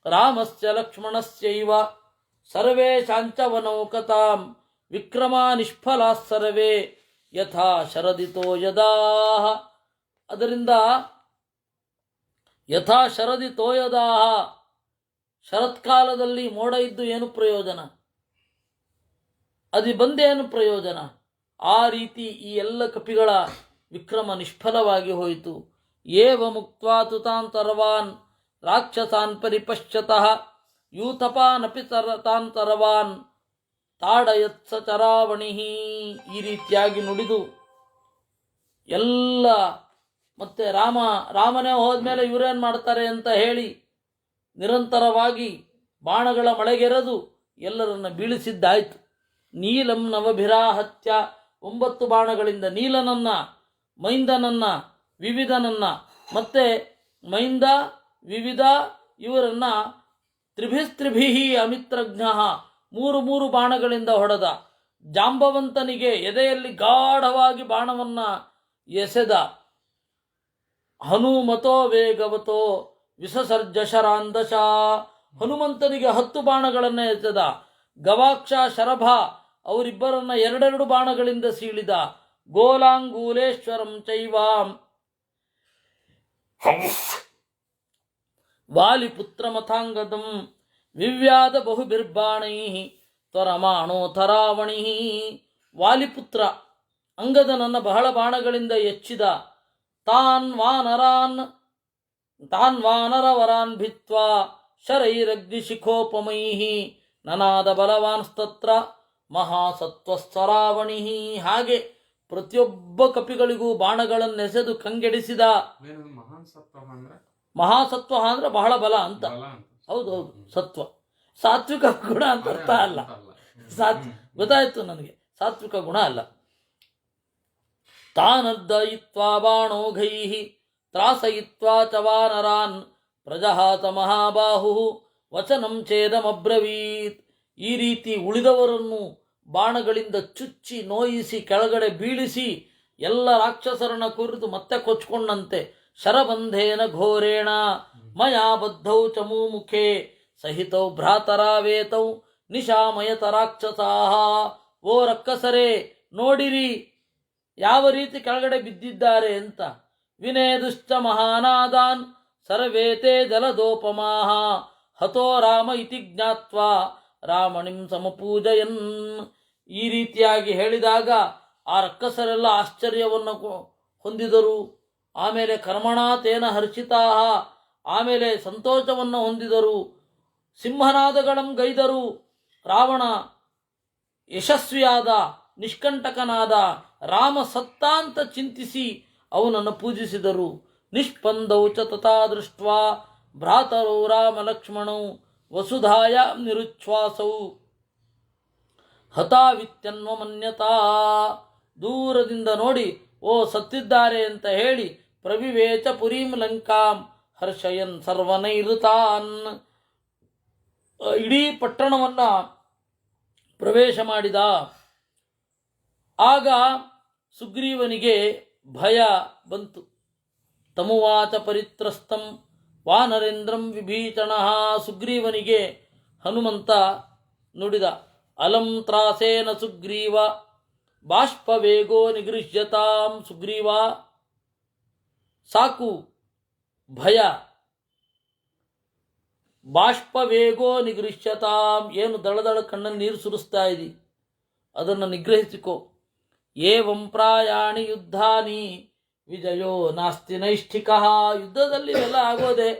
S1: ರಾಮಸ್ಯ ಲಕ್ಷ್ಮಣಸ್ಯೈವ ಸರ್ವೇ ಶಾಂಚವನೌಕತಾಂ ವಿಕ್ರಮ ನಿಷ್ಫಲಾ ಸರ್ವೇ ಯಥಾ ಶರದಿತೋ ಯದಾ. ಅದರಿಂದ ಯಥಾ ಶರದಿತೋ ಯದಾ, ಶರತ್ಕಾಲದಲ್ಲಿ ಮೋಡ ಇದ್ದು ಏನು ಪ್ರಯೋಜನ, ಅದು ಬಂದೇನು ಪ್ರಯೋಜನ. ಆ ರೀತಿ ಈ ಎಲ್ಲ ಕಪಿಗಳ ವಿಕ್ರಮ ನಿಷ್ಫಲವಾಗಿ ಹೋಯಿತು. ಏವ ಮುಕ್ತ್ವಾ ತು ತಾನ್ ತರವಾನ್ ರಾಕ್ಷಸಾನ್ ಪರಿಪಶ್ಯತಃ ಯೂತಪಾನಪಿ ತಾನ್ ತರವಾನ್ ತಾಡಯತ್ಸ ಚರಾವಣಿ. ಈ ರೀತಿಯಾಗಿ ನುಡಿದು ಎಲ್ಲ ಮತ್ತೆ ರಾಮನೇ ಹೋದ್ಮೇಲೆ ಇವರೇನು ಮಾಡ್ತಾರೆ ಅಂತ ಹೇಳಿ ನಿರಂತರವಾಗಿ ಬಾಣಗಳ ಮಳೆಗೆರೆದು ಎಲ್ಲರನ್ನ ಬೀಳಿಸಿದ್ದಾಯಿತು. ನೀಲಂ ನವಭಿರಾಹತ್ಯ 9 ಬಾಣಗಳಿಂದ ನೀಲನನ್ನ, ಮೈಂದನನ್ನ, ವಿವಿಧನನ್ನ ಮತ್ತೆ ಮೈಂದ ವಿವಿಧ ಇವರನ್ನ ತ್ರಿಭಿಸ್ತ್ರಿಭಿ ಅಮಿತ್ರಜ್ಞ 3 ಬಾಣಗಳಿಂದ ಹೊಡೆದ. ಜಾಂಬವಂತನಿಗೆ ಎದೆಯಲ್ಲಿ ಗಾಢವಾಗಿ ಬಾಣವನ್ನ ಎಸೆದ. ಹನುಮತೋ ವೇಗವತೋ ವಿಸಸರ್ಜ ಶರಾಂದಶ, ಹನುಮಂತನಿಗೆ 10 ಬಾಣಗಳನ್ನು ಎಸೆದ. ಗವಾಕ್ಷ ಶರಭ ಅವರಿಬ್ಬರನ್ನ 2 ಬಾಣಗಳಿಂದ ಸೀಳಿದ. ಗೋಲಾಂಗೂಲೇಶ್ವರಂ ಚೈವಾಂ ವಾಲಿಪುತ್ರ ಮಥಾಂಗದಂ ವಿವ್ಯಾದ ಬಹುಬಿರ್ಬಾಣೈ ತ್ವರಮಾಣೋ ಥರಾವಣಿ. ವಾಲಿಪುತ್ರ ಅಂಗದನನ್ನ ಬಹಳ ಬಾಣಗಳಿಂದ ಎಚ್ಚಿದ. ತಾನ್ ವಾನರವರಾನ್ ಭಿತ್ವಾ ಶರೈರಗ್ನಿಶಿಖೋಪಮೈ ನನಾದ ಬಲವಾನ್ಸ್ತತ್ರ ಮಹಾಸತ್ವಸ್ತರಾವಣಿ. ಹಾಗೆ ಪ್ರತಿಯೊಬ್ಬ ಕಪಿಗಳಿಗೂ ಬಾಣಗಳನ್ನೆಸೆದು ಕಂಗೆಡಿಸಿದ. ಮಹಾಸತ್ವ ಅಂದ್ರೆ ಬಹಳ ಬಲ ಅಂತ. ಹೌದು, ಸತ್ವ ಸಾತ್ವಿಕ ಗುಣ ಅಂತ ಅರ್ಥ ಅಲ್ಲ. ಗೊತ್ತಾಯ್ತು ನನಗೆ, ಸಾತ್ವಿಕ ಗುಣ ಅಲ್ಲ. ತಾನರ್ದಯಿತ್ವಾ ಬಾಣೋಘೈ ತ್ರಾಸಯಿತ್ವಾ ಚ ವಾನರಾನ್ ಪ್ರಜಹಾತ ಮಹಾಬಾಹು ವಚನಂ ಛೇದಮಬ್ರವೀತ್. ಈ ರೀತಿ ಉಳಿದವರನ್ನು ಬಾಣಗಳಿಂದ ಚುಚ್ಚಿ ನೋಯಿಸಿ ಕೆಳಗಡೆ ಬೀಳಿಸಿ ಎಲ್ಲ ರಾಕ್ಷಸರನ್ನ ಕುರಿತು ಮತ್ತೆ ಕೊಚ್ಕೊಂಡಂತೆ. ಶರಬಂಧೇನ ಘೋರೇಣ ಮಯಾ ಬದ್ಧೌ ಚಮೂಮುಖೇ ಸಹಿತೌ ಭ್ರಾತರಾವೇತೌ ನಿಶಾಮಯತ ರಾಕ್ಷಸಾಹ. ಓ ರಕ್ಕಸರೇ, ನೋಡಿರಿ ಯಾವ ರೀತಿ ಕೆಳಗಡೆ ಬಿದ್ದಿದ್ದಾರೆ ಅಂತ. ವಿನೇದುಶ್ಚ ಮಹಾನಾದಾನ್ ಸರ್ವೇತೆ ಜಲದೋಪಮಾಹ ಹತೋ ರಾಮ ಇತಿ ಜ್ಞಾತ್ವಾ ರಾಮಣಿಂ ಸಮಪೂಜಯನ್. ಈ ರೀತಿಯಾಗಿ ಹೇಳಿದಾಗ ಆ ರಕ್ಕಸರೆಲ್ಲ ಆಶ್ಚರ್ಯವನ್ನು ಹೊಂದಿದರು. ಆಮೇಲೆ ಕರ್ಮಣಾತೇನ ಹರ್ಷಿತಾಹ, ಆಮೇಲೆ ಸಂತೋಷವನ್ನು ಹೊಂದಿದರು. ಸಿಂಹನಾದಗಳಂ ಗೈದರು. ರಾವಣ ಯಶಸ್ವಿಯಾದ, ನಿಷ್ಕಂಟಕನಾದ, ರಾಮ ಸತ್ತ ಅಂತ ಚಿಂತಿಸಿ ಅವನನ್ನು ಪೂಜಿಸಿದರು. ನಿಷ್ಪಂದೌ ಚ ತಥಾ ದೃಷ್ಟ್ವಾ ಭ್ರಾತರೌ ರಾಮ ಲಕ್ಷ್ಮಣೌ ವಸುಧಾಯ ನಿರುಚ್ಛ್ವಾಸೌ ಹತಾವಿತ್ಯನ್ವಮನ್ಯತಾ. ದೂರದಿಂದ ನೋಡಿ ಓ ಸತ್ತಿದ್ದಾರೆ ಅಂತ ಹೇಳಿ ಪ್ರವಿವೇಚ ಪುರೀಂ ಲಂಕಾಂ ಹರ್ಷಯನ್ ಸರ್ವನೈಋತಾನ್. ಇಡೀ ಪಟ್ಟಣವನ್ನ ಪ್ರವೇಶ ಮಾಡಿದ. ಆಗ ಸುಗ್ರೀವನಿಗೆ ಭಯ ಬಂತು. ತಮುವಾಚ ಪರಿತ್ರಸ್ತಂ ವಾನರೇಂದ್ರಂ ವಿಭೀಷಣ. ಸುಗ್ರೀವನಿಗೆ ಹನುಮಂತ ನುಡಿದ, ಅಲಂ ತ್ರಾಸೇನ ಸುಗ್ರೀವ ಬಾಷ್ಪವೇಗೋ ನಿಗೃಹ್ಯತಾಂ. ಸುಗ್ರೀವ, ಸಾಕು ಭಯ. ಬಾಷ್ಪವೇಗೋ ನಿಗೃಹ್ಯತಾಂ, ಏನು ದಳದಳ ಕಣ್ಣಲ್ಲಿ ನೀರು ಸುರಿಸ್ತಾ ಇದ್ದಿ, ಅದನ್ನು ನಿಗ್ರಹಿಸಿಕೋ. ಏವಂ ಪ್ರಾಯಾಣಿ ಯುದ್ಧಾನಿ ವಿಜಯೋ ನಾಸ್ತಿ ನೈಷ್ಠಿಕಃ. ಯುದ್ಧದಲ್ಲಿ ಇವೆಲ್ಲ ಆಗೋದೆ,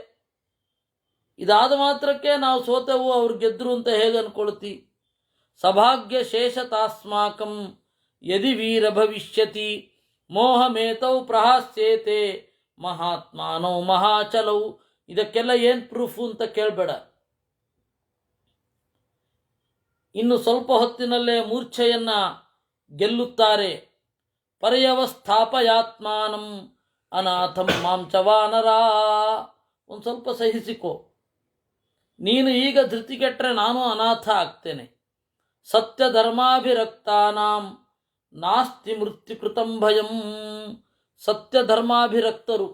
S1: ಇದಾದ ಮಾತ್ರಕ್ಕೆ ನಾವು ಸೋತೆವು ಅವ್ರು ಗೆದ್ರು ಅಂತ ಹೇಗೆ ಅನ್ಕೊಳ್ತಿ. ಸಭಾಗ್ಯ ಶೇಷತಾಸ್ಮಾಕಂ ಯದಿ ವೀರ ಭವಿಷ್ಯತಿ ಮೋಹಮೇತೌ ಪ್ರಹಾಸ್ಯೇತೆ ಮಹಾತ್ಮಾನೋ ಮಹಾಚಲೌ. ಇದಕ್ಕೆಲ್ಲ ಏನು ಪ್ರೂಫು ಅಂತ ಕೇಳಬೇಡ. ಇನ್ನು ಸ್ವಲ್ಪ ಹೊತ್ತಿನಲ್ಲೇ ಮೂರ್ಛೆಯನ್ನ ಗೆಲ್ಲುತ್ತಾರೆ. ಪರ್ಯವಸ್ಥಾಪಯಾತ್ಮಾನಂ ಅನಾಥಂ ಮಾಂಚವಾನರಾ. ಒಂದು ಸ್ವಲ್ಪ ಸಹಿಸಿಕೋ, ನೀನು ಈಗ ಧೃತಿಗೆಟ್ಟರೆ ನಾನು ಅನಾಥ ಆಗ್ತೇನೆ. ಸತ್ಯಧರ್ಮಾಭಿರಕ್ತಾನಾಂ ನಾಸ್ತಿ ಮೃತ್ಯುಕೃತಂ ಭಯಂ. ಸತ್ಯಧರ್ಮಾಭಿರಕ್ತರು,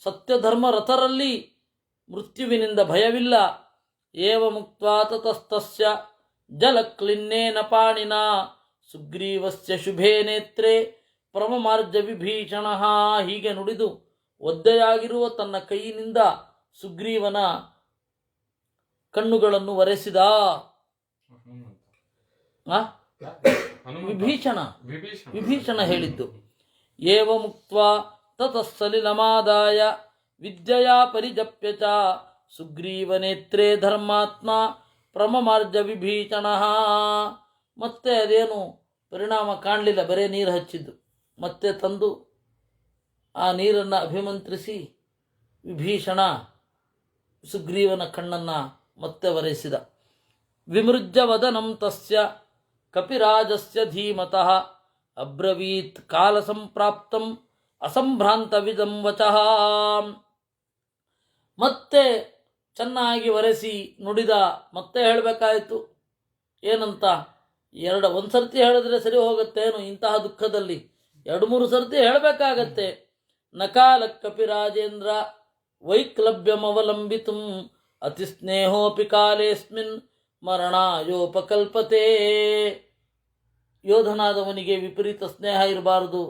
S1: ಸತ್ಯಧರ್ಮರಥರಲ್ಲಿ ಮೃತ್ಯುವಿನಿಂದ ಭಯವಿಲ್ಲ. ಏವ ಮುಕ್ತ್ವಾ ತತಸ್ತಸ್ಯ ಜಲಕ್ಲಿನ್ನೇನ ಪಾಣಿನ ಸುಗ್ರೀವಸ್ಯ ಶುಭೇ ನೇತ್ರೇ ಪ್ರಮಮಾರ್ಜ ವಿಭೀಷಣ. ಹೀಗೆ ನುಡಿದು ಒದ್ದೆಯಾಗಿರುವ ತನ್ನ ಕೈಯಿನಿಂದ ಸುಗ್ರೀವನ ಕಣ್ಣುಗಳನ್ನು ಒರೆಸಿದ. ವಿಭೀಷಣ ಹೇಳಿದ್ದು. ಏವ ಮುಕ್ತ್ವಾ ತತಸ್ಸಲಿಲಮಾದಾಯ ವಿದ್ಯೆಯಾ ಪರಿಜಪ್ಯ ಚ ಸುಗ್ರೀವನೇತ್ರೇ ಧರ್ಮಾತ್ಮ ಪ್ರಮಮಾರ್ಜ ವಿಭೀಷಣ. ಮತ್ತೆ ಅದೇನು ಪರಿಣಾಮ ಕಾಣಲಿಲ್ಲ, ಬರೇ ನೀರು ಹಚ್ಚಿದ್ದು. ಮತ್ತೆ ತಂದು ಆ ನೀರನ್ನು ಅಭಿಮಂತ್ರಿಸಿ ವಿಭೀಷಣ ಸುಗ್ರೀವನ ಕಣ್ಣನ್ನು ಮತ್ತೆ ಒರೆಸಿದ. ವಿಮೃಜ್ಯ ವದನಂ ತಸ್ಯ ಕಪಿರಾಜಸ್ಯ ಧೀಮತಃ ಅಬ್ರವೀತ್ ಕಾಲ ಸಂಪ್ರಾಪ್ತಂ ಅಸಂಭ್ರಾಂತ ವಿದಂ ವಚಃ. ಮತ್ತೆ ಚೆನ್ನಾಗಿ ಒರೆಸಿ ನುಡಿದ. ಮತ್ತೆ ಹೇಳಬೇಕಾಯಿತು ಏನಂತ. ಒಂದು ಸರ್ತಿ ಹೇಳಿದ್ರೆ ಸರಿ ಹೋಗುತ್ತೇನು ಇಂತಹ ದುಃಖದಲ್ಲಿ? 2-3 ಸರ್ತಿ ಹೇಳಬೇಕಾಗತ್ತೆ. ನಕಾಲ ಕಪಿರಾಜೇಂದ್ರ ವೈಕ್ಲಭ್ಯಮವಲಂಬಿತು ಅತಿ ಸ್ನೇಹೋಪಿ ಕಾಲೇಸ್ಮಿನ್ ಮರಣಾಯೋಪಕಲ್ಪತೆ. ಯೋಧನಾದವನಿಗೆ ವಿಪರೀತ ಸ್ನೇಹ ಇರಬಾರದು.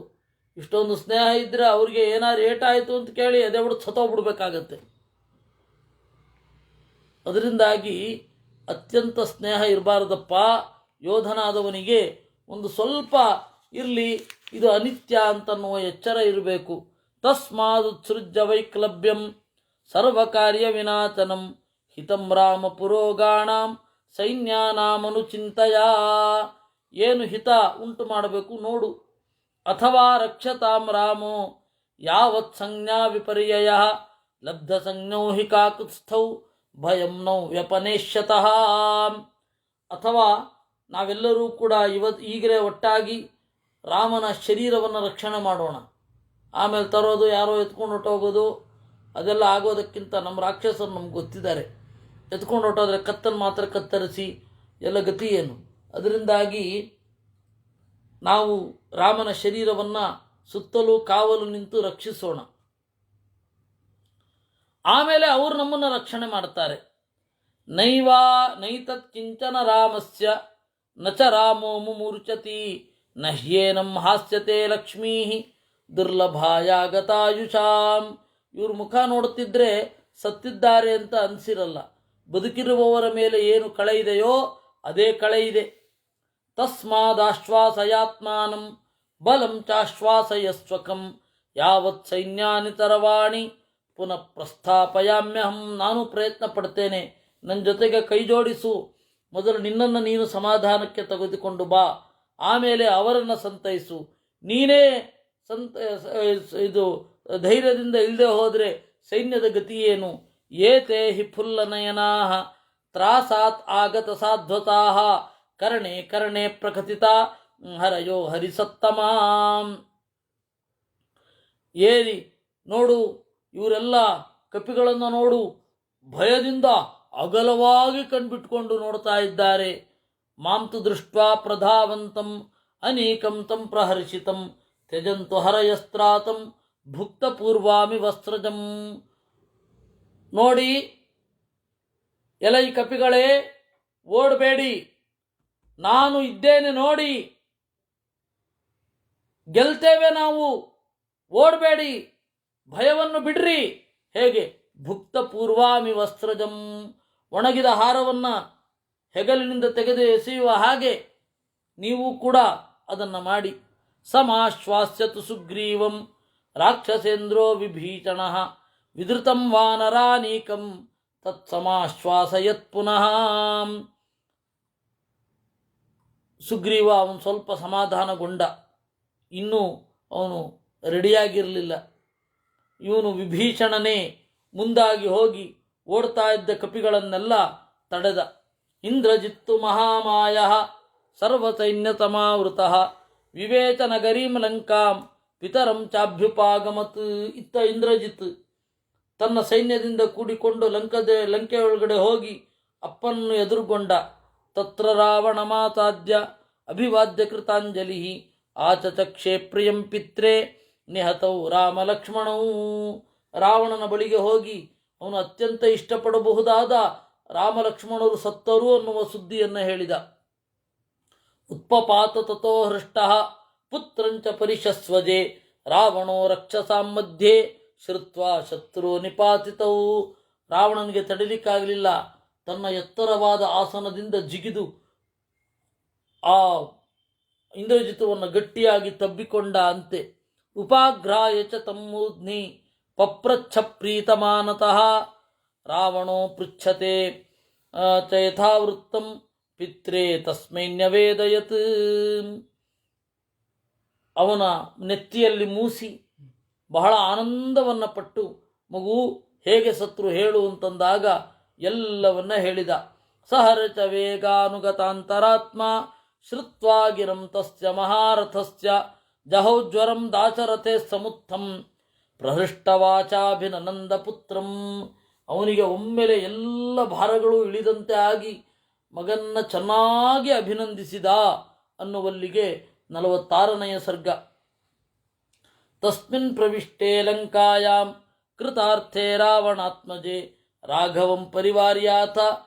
S1: ಇಷ್ಟೊಂದು ಸ್ನೇಹ ಇದ್ದರೆ ಅವ್ರಿಗೆ ಏನಾದ್ರು ಏಟಾಯಿತು ಅಂತ ಕೇಳಿ ಅದೇ ಬಿಟ್ಟು ಸತ್ತೋಗ್ಬಿಡ್ಬೇಕಾಗತ್ತೆ. ಅದರಿಂದಾಗಿ ಅತ್ಯಂತ ಸ್ನೇಹ ಇರಬಾರದಪ್ಪ. ಯೋಧನಾದವನಿಗೆ ಒಂದು ಸ್ವಲ್ಪ ಇರಲಿ, ಇದು ಅನಿತ್ಯ ಅಂತನ್ನುವ ಎಚ್ಚರ ಇರಬೇಕು. ತಸ್ಮಾದುತ್ಸೃಜ್ಯ ವೈಕ್ಲಭ್ಯಂ ಸರ್ವಕಾರ್ಯ ವಿನಾಶನಂ ಹಿತಂ ರಾಮ ಪುರೋಗಾಣಾಂ ಸೈನ್ಯಾನಾಮನುಚಿಂತೆಯ. ಏನು ಹಿತ ಉಂಟು ಮಾಡಬೇಕು ನೋಡು. ಅಥವಾ ರಕ್ಷತಾಂ ರಾಮೋ ಯಾವತ್ ಸಂಜ್ಞಾ ವಿಪರ್ಯಯ ಲಬ್ಧ ಸಂಜ್ಞೋ ಹಿ ಕಾಕುತ್ಸ್ಥೌ ಭಯಂ ನೌ ವ್ಯಪನೇಶ್ಯತಃ. ಅಥವಾ ನಾವೆಲ್ಲರೂ ಕೂಡ ಈಗಲೇ ಒಟ್ಟಾಗಿ ರಾಮನ ಶರೀರವನ್ನು ರಕ್ಷಣೆ ಮಾಡೋಣ. ಆಮೇಲೆ ತರೋದು, ಯಾರೋ ಎತ್ಕೊಂಡು ಹೊಟ್ಟೋಗೋದು ಅದೆಲ್ಲ ಆಗೋದಕ್ಕಿಂತ ನಮ್ಮ ರಾಕ್ಷಸರು ನಮ್ಗೆ ಗೊತ್ತಿದ್ದಾರೆ. ಎತ್ಕೊಂಡು ಹೊಟ್ಟೋದ್ರೆ ಕತ್ತನ್ನು ಮಾತ್ರ ಕತ್ತರಿಸಿ ಎಲ್ಲ ಗತಿ ಏನು? ಅದರಿಂದಾಗಿ ನಾವು ರಾಮನ ಶರೀರವನ್ನು ಸುತ್ತಲೂ ಕಾವಲು ನಿಂತು ರಕ್ಷಿಸೋಣ. ಆಮೇಲೆ ಅವರು ನಮ್ಮನ್ನು ರಕ್ಷಣೆ ಮಾಡ್ತಾರೆ. ನೈತತ್ ಕಿಂಚನ ರಾಮಸ್ಯ ನ ಚ ರಾಮೋ ಮುಮೂರ್ಛತಿ ನ ಹ್ಯೇನಂ ಹಾಸ್ಯತೆ ಲಕ್ಷ್ಮೀ ದುರ್ಲಭಾಯಾಗತಾಯುಷಾಂ. ಇವ್ರ ಮುಖ ನೋಡುತ್ತಿದ್ದರೆ ಸತ್ತಿದ್ದಾರೆ ಅಂತ ಅನಿಸಿರಲ್ಲ. ಬದುಕಿರುವವರ ಮೇಲೆ ಏನು ಕಳೆ ಇದೆಯೋ ಅದೇ ಕಳೆ ಇದೆ. ತಸ್ಮಾದಾಶ್ವಾಸಯಾತ್ಮಾನಂ ಬಲಂ ಚಾಶ್ವಾಸಯಸ್ವಕಂ ಯಾವತ್ ಸೈನ್ಯಾನಿ ತರವಾಣಿ ಪುನಃ ಪ್ರಸ್ಥಾಪಯಾಮ್ಯಹಂ. ನಾನು ಪ್ರಯತ್ನ ಪಡ್ತೇನೆ, ನನ್ನ ಜೊತೆಗೆ ಕೈ ಜೋಡಿಸು. ಮೊದಲು ನಿನ್ನನ್ನು ನೀನು ಸಮಾಧಾನಕ್ಕೆ ತೆಗೆದುಕೊಂಡು ಬಾ, ಆಮೇಲೆ ಅವರನ್ನು ಸಂತೈಸು. ನೀನೇ ಇದು ಧೈರ್ಯದಿಂದ ಇಲ್ಲದೆ ಹೋದರೆ ಸೈನ್ಯದ ಗತಿ ಏನು? ಏತೆ ಹಿ ಫುಲ್ಲನಯನಾಃ ತ್ರಾಸಾತ್ ಆಗತ ಸಾಧ್ವತಾಃ ಕರ್ಣೆ ಕರ್ಣೆ ಪ್ರಕಥಿತಾ ಹರಯೋ ಹರಿಸತ್ತಮಾಂ. ಏರಿ ನೋಡು, ಇವರೆಲ್ಲ ಕಪಿಗಳನ್ನು ನೋಡು, ಭಯದಿಂದ ಅಗಲವಾಗಿ ಕಣ್ಬಿಟ್ಕೊಂಡು ನೋಡ್ತಾ ಇದ್ದಾರೆ. ಮಾಂತು ದೃಷ್ಟ್ವಾ ಪ್ರಧಾವಂತಂ ಅನೇಕಂ ತಂ ಪ್ರಹರ್ಷಿತಂ ತ್ಯಜಂತು ಹರಯಸ್ತ್ರಾತಂ ಭುಕ್ತ ಪೂರ್ವಾಮಿ ವಸ್ತ್ರಜಂ. ನೋಡಿ ಎಲೈ ಕಪಿಗಳೇ, ಓಡಬೇಡಿ, ನಾನು ಇದ್ದೇನೆ ನೋಡಿ, ಗೆಲ್ತೇವೆ ನಾವು, ಓಡಬೇಡಿ, ಭಯವನ್ನು ಬಿಡ್ರಿ. ಹೇಗೆ? ಭುಕ್ತ ಪೂರ್ವಾಮಿ ವಸ್ತ್ರಜಂ, ಒಣಗಿದ ಹಾರವನ್ನ ಹೆಗಲಿನಿಂದ ತೆಗೆದು ಎಸೆಯುವ ಹಾಗೆ ನೀವು ಕೂಡ ಅದನ್ನು ಮಾಡಿ. ಸಮಾಶ್ವಾಸ್ಯತು ಸುಗ್ರೀವಂ ರಾಕ್ಷಸೇಂದ್ರೋ ವಿಭೀಷಣ ವಿಧೃತಂ ವಾನರಾನೀಕಂ ತತ್ಸಮಾಶ್ವಾಸಯತ್ ಪುನಃ. ಸುಗ್ರೀವ ಅವನು ಸ್ವಲ್ಪ ಸಮಾಧಾನಗೊಂಡ, ಇನ್ನೂ ಅವನು ರೆಡಿಯಾಗಿರಲಿಲ್ಲ. ಇವನು ವಿಭೀಷಣನೇ ಮುಂದಾಗಿ ಹೋಗಿ ಓಡ್ತಾ ಇದ್ದ ಕಪಿಗಳನ್ನೆಲ್ಲ ತಡೆದ. ಇಂದ್ರಜಿತ್ತು ಮಹಾಮಾಯ ಸರ್ವಸೈನ್ಯತಮಾವೃತ ವಿವೇಚ ನಗರೀಂ ಲಂಕಾಂ ಪಿತರಂ ಚಾಭ್ಯುಪಾಗಮತ್. ಇತ್ತ ಇಂದ್ರಜಿತ್ ತನ್ನ ಸೈನ್ಯದಿಂದ ಕೂಡಿಕೊಂಡು ಲಂಕೆಯೊಳಗಡೆ ಹೋಗಿ ಅಪ್ಪನನ್ನು ಎದುರುಗೊಂಡ. ತತ್ರ ರಾವಣ ಮಾತಾದ್ಯ ಅಭಿವಾದ್ಯ ಕೃತಾಂಜಲಿ ಆಚಚಕ್ಷೆ ಪ್ರಿಯಂ ಪಿತ್ರೆ ನಿಹತೌ ರಾಮ ಲಕ್ಷ್ಮಣೌ. ರಾವಣನ ಬಳಿಗೆ ಹೋಗಿ ಅವನು ಅತ್ಯಂತ ಇಷ್ಟಪಡಬಹುದಾದ ರಾಮ ಲಕ್ಷ್ಮಣರು ಸತ್ತರು ಅನ್ನುವ ಸುದ್ದಿಯನ್ನು ಹೇಳಿದ. ಉತ್ಪಪಾತ ತಥೋ ಹೃಷ್ಟ ಪುತ್ರಂಚ ಪರಿಶಸ್ವಜೆ ರಾವಣೋ ರಕ್ಷಸಾಂ ಮಧ್ಯೆ ಶ್ರುತ್ವಾ ಶತ್ರು ನಿಪಾತಿತೌ. ರಾವಣನಿಗೆ ತಡಿಲಿಕ್ಕಾಗಲಿಲ್ಲ, ತನ್ನ ಎತ್ತರವಾದ ಆಸನದಿಂದ ಜಿಗಿದು ಆ ಇಂದ್ರಜಿತುವನ್ನು ಗಟ್ಟಿಯಾಗಿ ತಬ್ಬಿಕೊಂಡ ಅಂತೆ. ಉಪಾಘ್ರಾಯ ಚ ತಮ್ಮೂರ್ಧ್ನಿ ಪಪ್ರಚ್ಛ ಪ್ರೀತಮಾನತಃ ರಾವಣೋ ಪೃಚ್ಛತೆ ಚ ಯಥಾವೃತ್ತಂ ಪಿತ್ರೆ ತಸ್ಮೈ ನ್ಯವೇದಯತ್. ಅವನ ನೆತ್ತಿಯಲ್ಲಿ ಮೂಸಿ ಬಹಳ ಆನಂದವನ್ನು ಪಟ್ಟು, ಮಗು ಹೇಗೆ ಸತ್ರು ಹೇಳು ಅಂತಂದಾಗ ಎಲ್ಲವನ್ನ ಹೇಳಿದ. ಸಹರಚ ವೇಗಾನುಗತಾಂತರಾತ್ಮ ಶ್ರುತ್ವಾ ಗಿರಂ ತಸ್ಯ ಮಹಾರಥಸ್ಯ ಜಹೌಜ್ವರಂ ದಾಶರಥೆ ಸಮುತ್ಥಂ ಪ್ರಹೃಷ್ಟವಾಚಾಭಿನಂದ ಪುತ್ರಂ. ಅವನಿಗೆ ಒಮ್ಮೆಲೆ ಎಲ್ಲ ಭಾರಗಳು ಇಳಿದಂತೆ ಆಗಿ ಮಗನ್ನ ಚೆನ್ನಾಗಿ ಅಭಿನಂದಿಸಿದ ಅನ್ನುವಲ್ಲಿಗೆ 46ನೆಯ ಸರ್ಗ. ತಸ್ಮಿನ್ ಪ್ರವಿಷ್ಟೇ ಲಂಕಾಯಾಂ ಕೃತಾರ್ಥೇ ರಾವಣಾತ್ಮಜೆ ರಾಘವಂ ಪರಿವಾರ್ಯಾಥ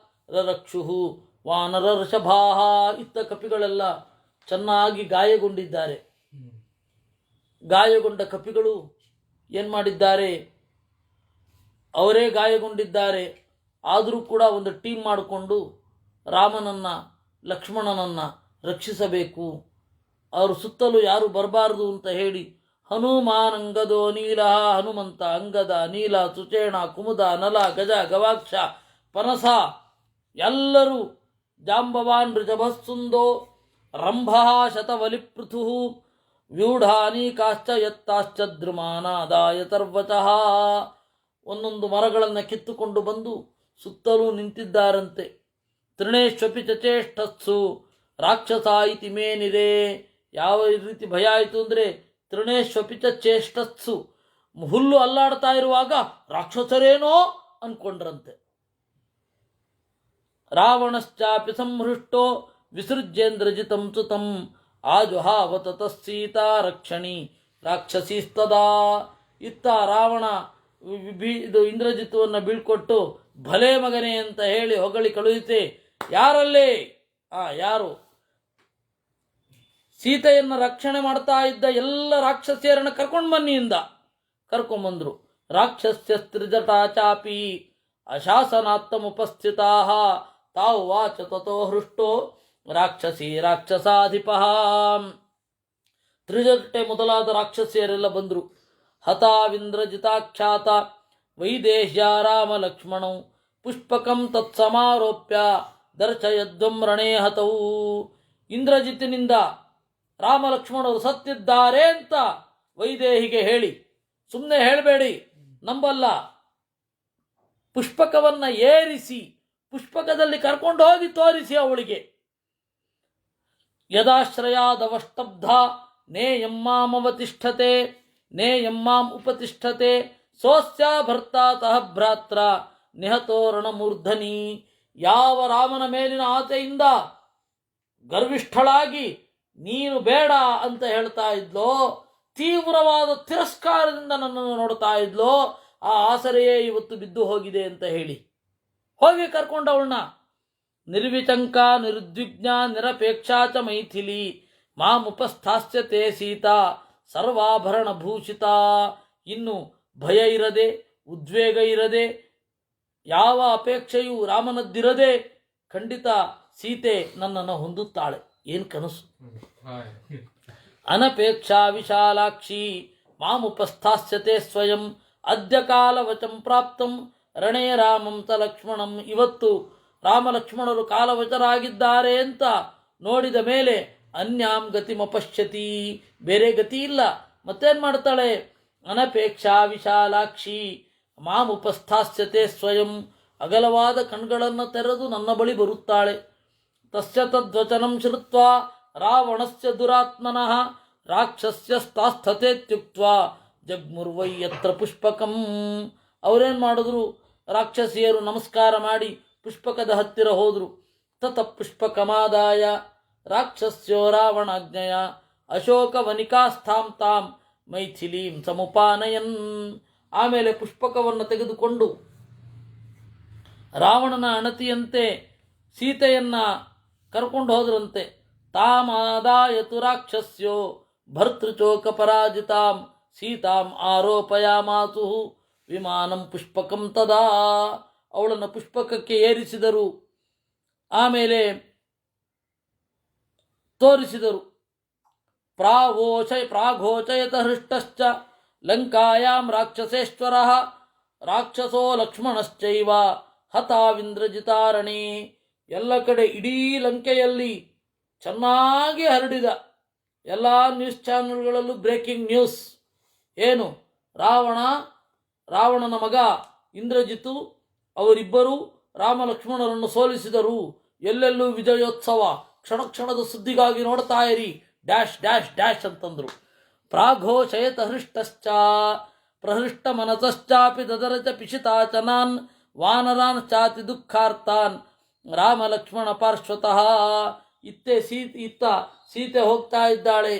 S1: ರರಕ್ಷುಹು ವಾನರರ್ಷಭಾಹ. ಇತ್ತ ಕಪಿಗಳೆಲ್ಲ ಚೆನ್ನಾಗಿ ಗಾಯಗೊಂಡಿದ್ದಾರೆ. ಗಾಯಗೊಂಡ ಕಪಿಗಳು ಏನು ಮಾಡಿದ್ದಾರೆ? ಅವರೇ ಗಾಯಗೊಂಡಿದ್ದಾರೆ. ಆದರೂ ಕೂಡ ಒಂದು ಟೀಮ್ ಮಾಡಿಕೊಂಡು ರಾಮನನ್ನ ಲಕ್ಷ್ಮಣನನ್ನ ರಕ್ಷಿಸಬೇಕು, ಅವರು ಸುತ್ತಲೂ ಯಾರು ಬರಬಾರದು ಅಂತ ಹೇಳಿ ಹನುಮಾನ್ ಅಂಗದೋ ನೀಲ, ಹನುಮಂತ, ಅಂಗದ, ನೀಲ, ಸುಚೇಣ, ಕುಮುದ, ನಲ, ಗಜ, ಗವಾಕ್ಷ, ಪನಸ ಎಲ್ಲರೂ, ಜಾಂಬವಾನ್ ಋಷಭಸ್ಸುಂದೋ ರಂಭ ಶತವಲಿಪೃಥು ವ್ಯೂಢಾನೀಕಾಶ್ಚ ಯತ್ತಾಶ್ಚ ದ್ರುಮಾನಾದಾಯ ತರ್ವಚಃ. ಒಂದೊಂದು ಮರಗಳನ್ನು ಕಿತ್ತುಕೊಂಡು ಬಂದು ಸುತ್ತಲೂ ನಿಂತಿದ್ದಾರಂತೆ. ತೃಣೇಶ್ವಪಿ ಚೇಷ್ಟಸ್ಸು ರಾಕ್ಷಸ ಇತಿ ಮೇನಿರೆ. ಯಾವ ರೀತಿ ಭಯ ಆಯಿತು ಅಂದರೆ, ತೃಣೇಶ್ವಪಿ ಚೇಷ್ಟಸ್ಸು, ಹುಲ್ಲು ಅಲ್ಲಾಡ್ತಾ ಇರುವಾಗ ರಾಕ್ಷಸರೇನೋ ಅನ್ಕೊಂಡ್ರಂತೆ. ರಾವಣಶ್ಚಾಪಿ ಸಂಹೃಷ್ಟೋ ವಿಸೃಜ್ಯೇಂದ್ರಜಿತಂ ಸುತಂ ಆಜುಹಾವ ತತಃ ಸೀತಾ ರಕ್ಷಣಿ ರಾಕ್ಷಸೀಸ್ತದಾ. ಇತ್ತ ರಾವಣ ಇದು ಇಂದ್ರಜಿತುವನ್ನು ಬೀಳ್ಕೊಟ್ಟು ಭಲೇ ಮಗನೇ ಅಂತ ಹೇಳಿ ಹೊಗಳಿ ಕಳುಹಿಸಿ, ಯಾರಲ್ಲೇ ಯಾರು ಸೀತೆಯನ್ನು ರಕ್ಷಣೆ ಮಾಡ್ತಾ ಇದ್ದ ಎಲ್ಲ ರಾಕ್ಷಸಿಯರನ್ನು ಕರ್ಕೊಂಡು ಬನ್ನಿಯಿಂದ ಕರ್ಕೊಂಬಂದ್ರು. ರಾಕ್ಷಸ್ಯ ಸ್ತ್ರಿಜಟಾ ಚಾಪಿ ಅಶಾಸನಾತ್ತಮುಪಸ್ಥಿತಾ ತಾವು ವಾಚ ತಥೋ ಹೃಷ್ಟೋ ರಾಕ್ಷಸಿ ರಾಕ್ಷಸಾಧಿಪ. ತ್ರಿಜಟೆ ಮೊದಲಾದ ರಾಕ್ಷಸಿಯರೆಲ್ಲ ಬಂದರು. ಹತಾವಿಂದ್ರಜಿತಾಖ್ಯಾತ ವೈದೇಹ್ಯ ರಾಮ ಲಕ್ಷ್ಮಣೌ ಪುಷ್ಪಕಂ ತತ್ಸಮಾರೋಪ್ಯ ದರ್ಶಯದ್ವಂ ರಣೇ ಹತೌ. ಇಂದ್ರಜಿತಿನಿಂದ ರಾಮ ಲಕ್ಷ್ಮಣರು ಸತ್ತಿದ್ದಾರೆ ಅಂತ ವೈದೇಹಿಗೆ ಹೇಳಿ, ಸುಮ್ಮನೆ ಹೇಳಬೇಡಿ ನಂಬಲ್ಲ, ಪುಷ್ಪಕವನ್ನು ಏರಿಸಿ ಪುಷ್ಪಕದಲ್ಲಿ ಕರ್ಕೊಂಡು ಹೋಗಿ ತೋರಿಸಿ ಅವಳಿಗೆ. ಯದಾಶ್ರಯಾದವಷ್ಟಬ್ಧ ನೇಯಂ ಮಾಮವತಿಷ್ಠತೆ ನೇಯಂ ಮಾಂ ಉಪತಿಷ್ಠತೆ ಸೋಸ್ಯ ಭರ್ತಾತಃ ಭ್ರಾತ್ರ ನಿಹತೋ ರಣಮೂರ್ಧನಿ. ಯಾವ ರಾಮನ ಮೇಲಿನ ಆಸೆಯಿಂದ ಗರ್ವಿಷ್ಠಳಾಗಿ ನೀನು ಬೇಡ ಅಂತ ಹೇಳ್ತಾ ಇದ್ಲೋ, ತೀವ್ರವಾದ ತಿರಸ್ಕಾರದಿಂದ ನನ್ನನ್ನು ನೋಡ್ತಾ ಇದ್ಲೋ, ಆ ಆಸರೆಯೇ ಇವತ್ತು ಬಿದ್ದು ಹೋಗಿದೆ ಅಂತ ಹೇಳಿ ಹೋಗಿ ಕರ್ಕೊಂಡವಳನ್ನ. ನಿರ್ವಿಚಂಕ ನಿರುದ್ವಿಗ್ನ ನಿರಪೇಕ್ಷಾ ಚ ಮೈಥಿಲಿ ಮಾಮುಪಸ್ಥಾಸ್ಯತೆ ಸೀತಾ ಸರ್ವಾಭರಣ ಭೂಷಿತ. ಇನ್ನು ಭಯ ಇರದೆ, ಉದ್ವೇಗ ಇರದೆ, ಯಾವ ಅಪೇಕ್ಷೆಯೂ ರಾಮನದ್ದಿರದೆ ಖಂಡಿತ ಸೀತೆ ನನ್ನನ್ನು ಹೊಂದುತ್ತಾಳೆ. ಏನು ಕನಸು! ಅನಪೇಕ್ಷಾ ವಿಶಾಲಾಕ್ಷಿ ಮಾಮುಪಸ್ಥಾಸ್ಯತೆ ಸ್ವಯಂ ಅದ್ಯ ಕಾಲವಚಂ ಪ್ರಾಪ್ತಂ ರಣೇ ರಾಮಂ ತ ಲಕ್ಷ್ಮಣಂ. ಇವತ್ತು ರಾಮ ಲಕ್ಷ್ಮಣರು ಕಾಲವಚರಾಗಿದ್ದಾರೆ ಅಂತ ನೋಡಿದ ಮೇಲೆ ಅನ್ಯಾಂ ಗತಿಮಪಶ್ಯತಿ, ಬೇರೆ ಗತಿ ಇಲ್ಲ. ಮತ್ತೇನು ಮಾಡ್ತಾಳೆ? ಅನಪೇಕ್ಷಾ ವಿಶಾಲಾಕ್ಷಿ ಮಾಮುಪಸ್ಥಾಸ್ಯತೆ ಸ್ವಯಂ, ಅಗಲವಾದ ಕಣ್ಗಳನ್ನು ತೆರೆದು ನನ್ನ ಬಳಿ ಬರುತ್ತಾಳೆ. ತಸ್ಯ ತದ್ವಚನಂ ಶ್ರುತ್ವಾ ರಾವಣಸ್ಯ ದುರಾತ್ಮನಃ ರಾಕ್ಷಸ್ಯಸ್ತಾಸ್ಥತೆತ್ಯುಕ್ತ್ವಾ ಜಗ್ಮುರ್ವೈ ಯತ್ರ ಪುಷ್ಪಕಂ. ಅವರೇನು ಮಾಡಿದ್ರು? ರಾಕ್ಷಸಿಯರು ನಮಸ್ಕಾರ ಮಾಡಿ ಪುಷ್ಪಕದ ಹತ್ತಿರ ಹೋದರು. ತತ ಪುಷ್ಪಕಮಾದಾಯ ರಾಕ್ಷಸ್ಯೋ ರಾವಣಾಜ್ಞೆಯ ಅಶೋಕವನಿಕಾಸ್ಥಾಂ ತಾಂ ಮೈಥಿಲೀಂ ಸಮುಪಾನಯನ್. ಆಮೇಲೆ ಪುಷ್ಪಕವನ್ನು ತೆಗೆದುಕೊಂಡು ರಾವಣನ ಅಣತಿಯಂತೆ ಸೀತೆಯನ್ನ ಕರ್ಕೊಂಡು ಹೋದ್ರಂತೆ. ತಾಮಾದಾಯತು ರಾಕ್ಷಸ್ಯೋ ಭರ್ತೃಚೋಕ ಪರಾಜಿತಾಂ ಸೀತಾಂ ಆರೋಪಯಾಮಾತು ವಿಮಾನಂ ಪುಷ್ಪಕಂ ತದಾ. ಅವಳನ್ನು ಪುಷ್ಪಕಕ್ಕೆ ಏರಿಸಿದರು, ತೋರಿಸಿದರು. ಪ್ರಾಘೋಚಯತ ಹೃಷ್ಟಶ್ಚ ಲಂಕಾಯಾಂ ರಾಕ್ಷಸೇಶ್ವರಃ ರಾಕ್ಷಸೋ ಲಕ್ಷ್ಮಣಶ್ಚೈವ ಹತಾವಿಂದ್ರಜಿತಾರಣಿ. ಎಲ್ಲ ಕಡೆ ಇಡೀ ಲಂಕೆಯಲ್ಲಿ ಚೆನ್ನಾಗಿ ಹರಡಿದ. ಎಲ್ಲ ನ್ಯೂಸ್ ಚಾನೆಲ್ಗಳಲ್ಲೂ ಬ್ರೇಕಿಂಗ್ ನ್ಯೂಸ್ ಏನು? ರಾವಣನ ಮಗ ಇಂದ್ರಜಿತು ಅವರಿಬ್ಬರು ರಾಮ ಲಕ್ಷ್ಮಣರನ್ನು ಸೋಲಿಸಿದರು. ಎಲ್ಲೆಲ್ಲೂ ವಿಜಯೋತ್ಸವ, ಕ್ಷಣ ಕ್ಷಣದ ಸುದ್ದಿಗಾಗಿ ನೋಡ್ತಾ ಇರಿ, ಡ್ಯಾಶ್ ಡ್ಯಾಶ್ ಡ್ಯಾಶ್ ಅಂತಂದರು. ಪ್ರಾಘೋಷಯತ ಹೃಷ್ಟಶ್ಚ ಪ್ರಹೃಷ್ಟ ಮನಸಶ್ಚಾಪಿ ದದರಚ ಪಿಶಿತಾಚನಾನ್ ವಾನರಾನ್ ಚಾತಿ ದುಃಖಾರ್ತಾನ್ ರಾಮ ಲಕ್ಷ್ಮಣ ಪಾರ್ಶ್ವತಃ. ಇತ್ತ ಸೀತೆ ಹೋಗ್ತಾ ಇದ್ದಾಳೆ,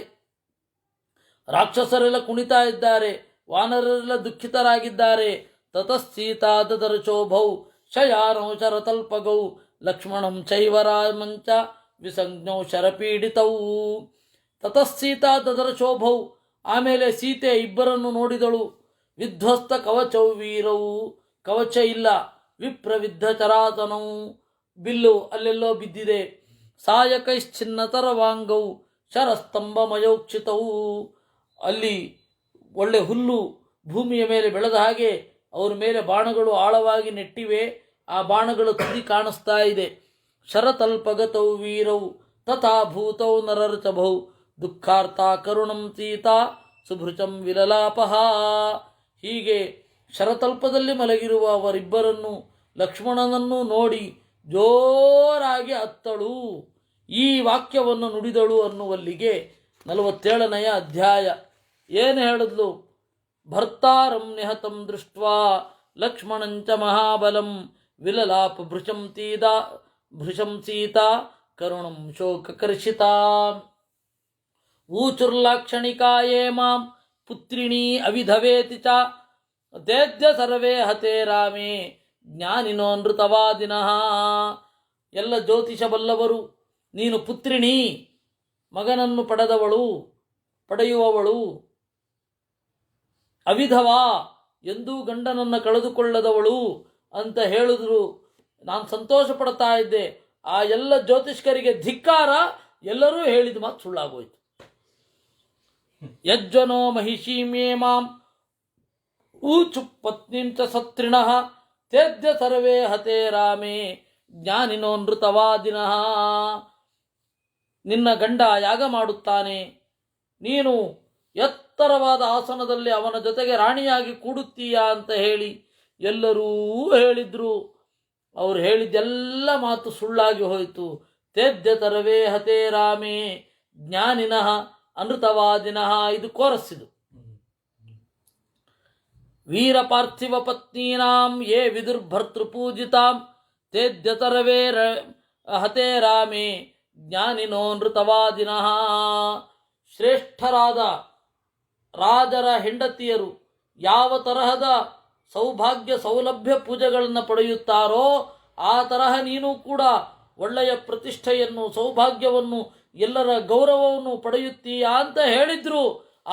S1: ರಾಕ್ಷಸರೆಲ್ಲ ಕುಣಿತಾ ಇದ್ದಾರೆ, ವಾನರರೆಲ್ಲ ದುಃಖಿತರಾಗಿದ್ದಾರೆ. ತತಃಸೀತಾ ದದರಚೋಭೌ ಶಯಾನೌ ಶರತಲ್ಪಗೌ ಲಕ್ಷ್ಮಣಂ ಚೈವ ರಾಮಂಚ ವಿಸಂಜ್ಞೌ ಶರಪೀಡಿತೌ. ತತಃಸೀತಾ ದದರಚೋಭೌ, ಆಮೇಲೆ ಸೀತೆ ಇಬ್ಬರನ್ನು ನೋಡಿದಳು. ವಿಧ್ವಸ್ತ ಕವಚೌ ವೀರವು, ಕವಚ ಇಲ್ಲ. ವಿಪ್ರವಿದ್ಧ ಚರಾತನೌ, ಬಿಲ್ಲು ಅಲ್ಲೆಲ್ಲೋ ಬಿದ್ದಿದೆ. ಸಾಯಕೈಶ್ಚಿನ್ನತರ ವಾಂಗೌ ಶರಸ್ತಂಭಮಯೋಕ್ಷಿತವು, ಅಲ್ಲಿ ಒಳ್ಳೆ ಹುಲ್ಲು ಭೂಮಿಯ ಮೇಲೆ ಬೆಳೆದ ಹಾಗೆ ಅವರ ಮೇಲೆ ಬಾಣಗಳು ಆಳವಾಗಿ ನೆಟ್ಟಿವೆ. ಆ ಬಾಣಗಳ ತುದಿ ಕಾಣಿಸ್ತಾ ಇದೆ. ಶರತಲ್ಪಗತೌ ವೀರೌ ತಥಾ ಭೂತೌ ನರರ್ಚಭೌ ದುಃಖಾರ್ಥ ಕರುಣಂ ಸೀತಾ ಸುಭೃಚಂ ವಿಲಲಾಪಹ. ಹೀಗೆ ಶರತಲ್ಪದಲ್ಲಿ ಮಲಗಿರುವ ಅವರಿಬ್ಬರನ್ನು ಲಕ್ಷ್ಮಣನನ್ನು ನೋಡಿ ಜೋರಾಗಿ ಅತ್ತಳು. ಈ ವಾಕ್ಯವನ್ನು ನುಡಿದಳು ಅನ್ನುವಲ್ಲಿಗೆ 47ನೆಯ ಅಧ್ಯಾಯ. ಏನು ಹೇಳಿದ್ಲು? ಭರ್ತಾರಂ ನಿಹತಂ ದೃಷ್ಟ್ವಾ ಲಕ್ಷ್ಮಣಂಚ ಮಹಾಬಲಂ ವಿಲಲಾಪ ಭೃಶಂ ಸೀತಾ ಕರುಣಂ ಶೋಕಕರ್ಷಿತಾ. ಊಚುರ್ಲಾಕ್ಷಣಿಕಾಯೇ ಮಾಂ ಪುತ್ರಿಣೀ ಅವಿಧವೇತಿ ಚ ತೇದ್ಯ ಸರ್ವೇ ಹತೆ ರಾಮೇ ಜ್ಞಾನಿನೋ ನೃತವಾದಿನಃ. ಎಲ್ಲ ಜ್ಯೋತಿಷ ಬಲ್ಲವರು, ನೀನು ಪುತ್ರಿಣಿ, ಮಗನನ್ನು ಪಡೆಯುವವಳು, ಅವಿಧವಾ, ಎಂದೂ ಗಂಡನನ್ನು ಕಳೆದುಕೊಳ್ಳದವಳು ಅಂತ ಹೇಳಿದ್ರು. ನಾನು ಸಂತೋಷ ಪಡ್ತಾ ಇದ್ದೆ. ಆ ಎಲ್ಲ ಜ್ಯೋತಿಷ್ಕರಿಗೆ ಧಿಕ್ಕಾರ. ಎಲ್ಲರೂ ಹೇಳಿದ ಮಾತು ಸುಳ್ಳಾಗೋಯ್ತು. ಯಜ್ಜನೋ ಮಹಿಷೀಮ್ಯೇ ಮಾಂ ಊಚು ಪತ್ನಿಂಚ ಸತ್ರಿಣಃ ತೇದ್ಯ ಸರ್ವೇ ಹತೆ ರಾಮೇ ಜ್ಞಾನಿನೋ ನೃತವಾದಿನಃ. ನಿನ್ನ ಗಂಡ ಯಾಗ ಮಾಡುತ್ತಾನೆ, ನೀನು ಎತ್ತರವಾದ ಆಸನದಲ್ಲಿ ಅವನ ಜೊತೆಗೆ ರಾಣಿಯಾಗಿ ಕೂಡುತ್ತೀಯಾ ಅಂತ ಹೇಳಿ ಎಲ್ಲರೂ ಹೇಳಿದ್ರು. ಅವರು ಹೇಳಿದ್ದೆಲ್ಲ ಮಾತು ಸುಳ್ಳಾಗಿ ಹೋಯಿತು. ತೇದ್ಯ ತರವೇ ಹತೆ ರಾಮೇ ಜ್ಞಾನಿನಃ ಅನೃತವಾದಿನಃ. ಇದು ಕೋರಸ್ಸಿದು. ವೀರ ಪಾರ್ಥಿವ ಪತ್ನೀನಾಂ ಯೇ ವಿದುರ್ಭರ್ತೃಪೂಜಿತಾಂ ತೇದ್ಯ ತರವೇ ಹತೆ ರಾಮೇ ಜ್ಞಾನಿನೋ ನೃತವಾದಿನಃ. ಶ್ರೇಷ್ಠರಾದ ರಾಜರ ಹೆಂಡತಿಯರು ಯಾವ ತರಹದ ಸೌಭಾಗ್ಯ ಸೌಲಭ್ಯ ಪೂಜೆಗಳನ್ನು ಪಡೆಯುತ್ತಾರೋ ಆ ತರಹ ನೀನು ಕೂಡ ಒಳ್ಳೆಯ ಪ್ರತಿಷ್ಠೆಯನ್ನು ಸೌಭಾಗ್ಯವನ್ನು ಎಲ್ಲರ ಗೌರವವನ್ನು ಪಡೆಯುತ್ತೀಯಾ ಅಂತ ಹೇಳಿದ್ರು.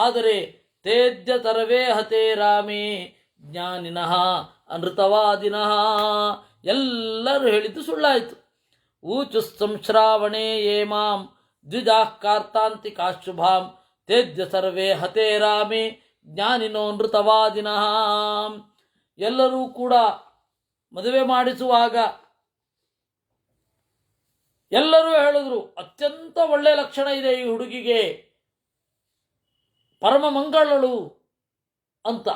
S1: ಆದರೆ ತೇಜ್ಯ ತರವೇ ಹತೇ ರಾಮೇ ಜ್ಞಾನಿನಃ ಅನೃತವಾದಿನಃ ಎಲ್ಲರೂ ಹೇಳಿದ್ದು ಸುಳ್ಳಾಯಿತು. ಊಚು ಸಂಶ್ರಾವಣೇ ಯೇ ಮಾಂ ದ್ವಿಜಾಃ ಕಾರ್ತಾಂತಿಕಾಶುಭಾಂ ತೇಜ್ಯ ಸರ್ವೇ ಹತೇ ರಾಮೇ ಜ್ಞಾನಿನೋ ನೃತವಾದಿನಃ. ಎಲ್ಲರೂ ಕೂಡ ಮದುವೆ ಮಾಡಿಸುವಾಗ ಎಲ್ಲರೂ ಹೇಳಿದ್ರು ಅತ್ಯಂತ ಒಳ್ಳೆಯ ಲಕ್ಷಣ ಇದೆ ಈ ಹುಡುಗಿಗೆ, ಪರಮ ಮಂಗಳಳು ಅಂತ.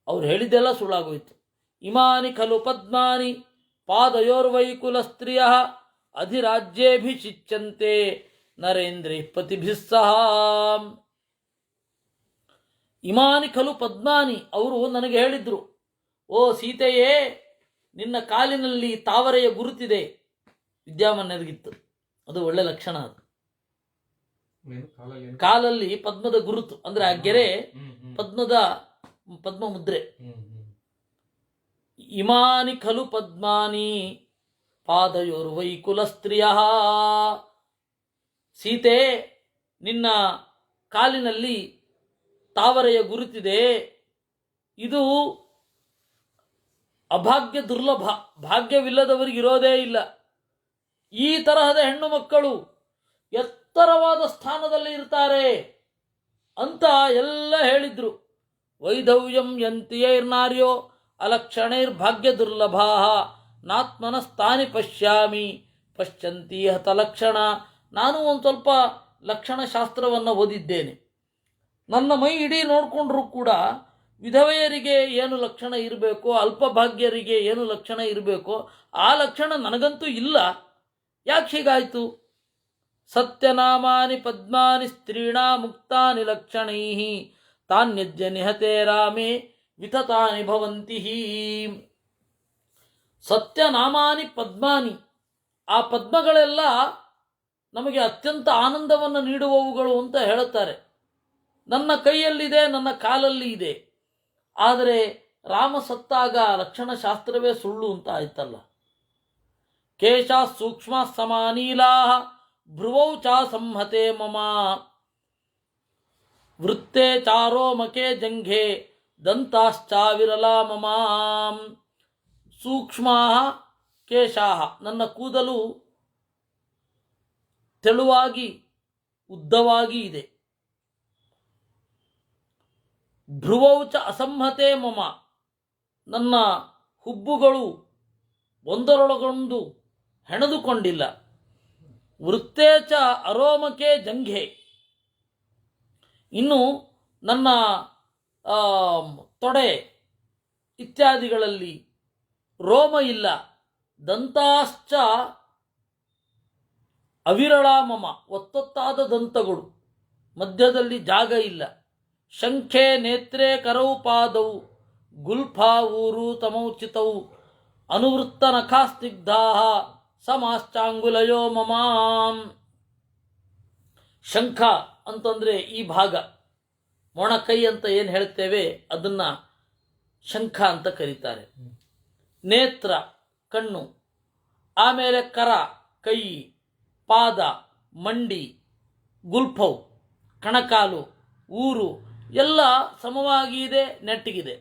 S1: ಅವ್ರು ಹೇಳಿದ್ದೆಲ್ಲ ಸುಳ್ಳಾಗೋಯ್ತು. ಇಮಾನಿ ಖಲು ಪದ್ಮಾನಿ ಪಾದಯೋರ್ವೈಕುಲ ಸ್ತ್ರೀಯ ಅಧಿರಾಜ್ಯೇಭಿಷಿಚ್ಯಂತೆ ನರೇಂದ್ರೇ ಪತಿಭಿಃ ಸಹ. ಇಮಾನಿ ಖಲು ಪದ್ಮಾನಿ, ಅವರು ನನಗೆ ಹೇಳಿದ್ರು, ಓ ಸೀತೆಯೇ, ನಿನ್ನ ಕಾಲಿನಲ್ಲಿ ತಾವರೆಯ ಗುರುತಿದೆ. ವಿದ್ಯಾಮನ್ಯರಿಗಿತ್ತು, ಅದು ಒಳ್ಳೆ ಲಕ್ಷಣ. ಅದು ಕಾಲಲ್ಲಿ ಪದ್ಮದ ಗುರುತು ಅಂದ್ರೆ ಆ ಗೆರೆ ಪದ್ಮ ಮುದ್ರೆ. ಇಮಾನಿ ಖಲು ಪದ್ಮಾನಿ ಪಾದಯೋರ್ವೈಕುಲ ಸ್ತ್ರೀಯ. ಸೀತೆ, ನಿನ್ನ ಕಾಲಿನಲ್ಲಿ ತಾವರೆಯ ಗುರುತಿದೆ. ಇದು ಅಭಾಗ್ಯ ದುರ್ಲಭ, ಭಾಗ್ಯವಿಲ್ಲದವರಿಗೆ ಇರೋದೇ ಇಲ್ಲ. ಈ ತರಹದ ಹೆಣ್ಣು ಮಕ್ಕಳು ಎತ್ತರವಾದ ಸ್ಥಾನದಲ್ಲಿ ಇರ್ತಾರೆ ಅಂತ ಎಲ್ಲ ಹೇಳಿದ್ರು. ವೈಧವ್ಯಂ ಯಂತಿಯೈರ್ನಾರ್ಯೋ ಅಲಕ್ಷಣೈರ್ಭಾಗ್ಯ ದುರ್ಲಭಾ ನಾತ್ಮನಸ್ತಾನಿ ಪಶ್ಯಾಮಿ ಪಶ್ಯಂತಿ ಹತಲಕ್ಷಣ. ನಾನು ಒಂದು ಸ್ವಲ್ಪ ಲಕ್ಷಣಶಾಸ್ತ್ರವನ್ನು ಓದಿದ್ದೇನೆ. ನನ್ನ ಮೈ ಇಡೀ ನೋಡಿಕೊಂಡ್ರೂ ಕೂಡ ವಿಧವೆಯರಿಗೆ ಏನು ಲಕ್ಷಣ ಇರಬೇಕೋ, ಅಲ್ಪಭಾಗ್ಯರಿಗೆ ಏನು ಲಕ್ಷಣ ಇರಬೇಕೋ ಆ ಲಕ್ಷಣ ನನಗಂತೂ ಇಲ್ಲ. ಯಾಕೆ ಹೀಗಾಯಿತು? ಸತ್ಯನಾಮಾನಿ ಪದ್ಮಾನಿ ಸ್ತ್ರೀಣಾ ಮುಕ್ತಾನಿ ಲಕ್ಷಣೈ ತಾನ್ಯಜ್ಯ ನಿಹತೆ ರಾಮೇ ವಿತತಾನಿ ಭವಂತಿ. ಸತ್ಯನಾಮಾನಿ ಪದ್ಮಾನಿ, ಆ ಪದ್ಮಗಳೆಲ್ಲ ನಮಗೆ ಅತ್ಯಂತ ಆನಂದವನ್ನು ನೀಡುವವುಗಳು ಅಂತ ಹೇಳುತ್ತಾರೆ. ನನ್ನ ಕೈಯಲ್ಲಿದೆ, ನನ್ನ ಕಾಲಲ್ಲಿ ಇದೆ. ಆದರೆ ರಾಮ ಸತ್ತಾಗ ಲಕ್ಷಣಶಾಸ್ತ್ರವೇ ಸುಳ್ಳು ಅಂತ ಆಯ್ತಲ್ಲ. ಕೇಶ ಸೂಕ್ಷ್ಮ ಸಮಾನೀಲಾ ಭ್ರುವೌ ಚ ಸಂಹತೆ ಮಮ ವೃತ್ತೇ ಚಾರೋ ಮಕೆ ಜಂಘೆ ದಂತಾಶ್ಚ ವಿರಲಾ ಮಮ. ಸೂಕ್ಷ್ಮ ಕೇಶಾ, ನನ್ನ ಕೂದಲು ತೆಳುವಾಗಿ ಉದ್ದವಾಗಿ ಇದೆ. ಭ್ರುವೌಚ ಅಸಂಹತೆ ಮಮ, ನನ್ನ ಹುಬ್ಬುಗಳು ಒಂದರೊಳಗೊಂದು ಹೆಣೆದುಕೊಂಡಿಲ್ಲ. ವೃತ್ತೇಚ ಅರೋಮಕೆ ಜಂಘೆ, ಇನ್ನು ನನ್ನ ತೊಡೆ ಇತ್ಯಾದಿಗಳಲ್ಲಿ ರೋಮ ಇಲ್ಲ. ದಂತಾಶ್ಚ ಅವಿರಳಾ ಮಮ, ಒತ್ತೊತ್ತಾದ ದಂತಗಳು, ಮಧ್ಯದಲ್ಲಿ ಜಾಗ ಇಲ್ಲ. ಶಂಖೆ ನೇತ್ರೇ ಕರೌ ಪಾದೌ ಗುಲ್ಫಾ ಊರು ತಮೌಚಿತೌ ಅನುವೃತ್ತ ನಖಾಸ್ನಿಗ್ಧಾ ಸಮಾಶ್ಚಾಂಗುಲಯೋ ಮಮಾಂ. ಶಂಖ ಅಂತಂದರೆ ಈ ಭಾಗ, ಮೊಣಕೈ ಅಂತ ಏನು ಹೇಳ್ತೇವೆ ಅದನ್ನು ಶಂಖ ಅಂತ ಕರೀತಾರೆ. ನೇತ್ರ ಕಣ್ಣು, ಆಮೇಲೆ ಕರ ಕೈ, ಪಾದ ಮಂಡಿ, ಗುಲ್ಫೌ ಕಣಕಾಲು, ಊರು ಎಲ್ಲ ಸಮವಾಗಿ ಇದೆ, ನೆಟ್ಟಿಗಿದೆ.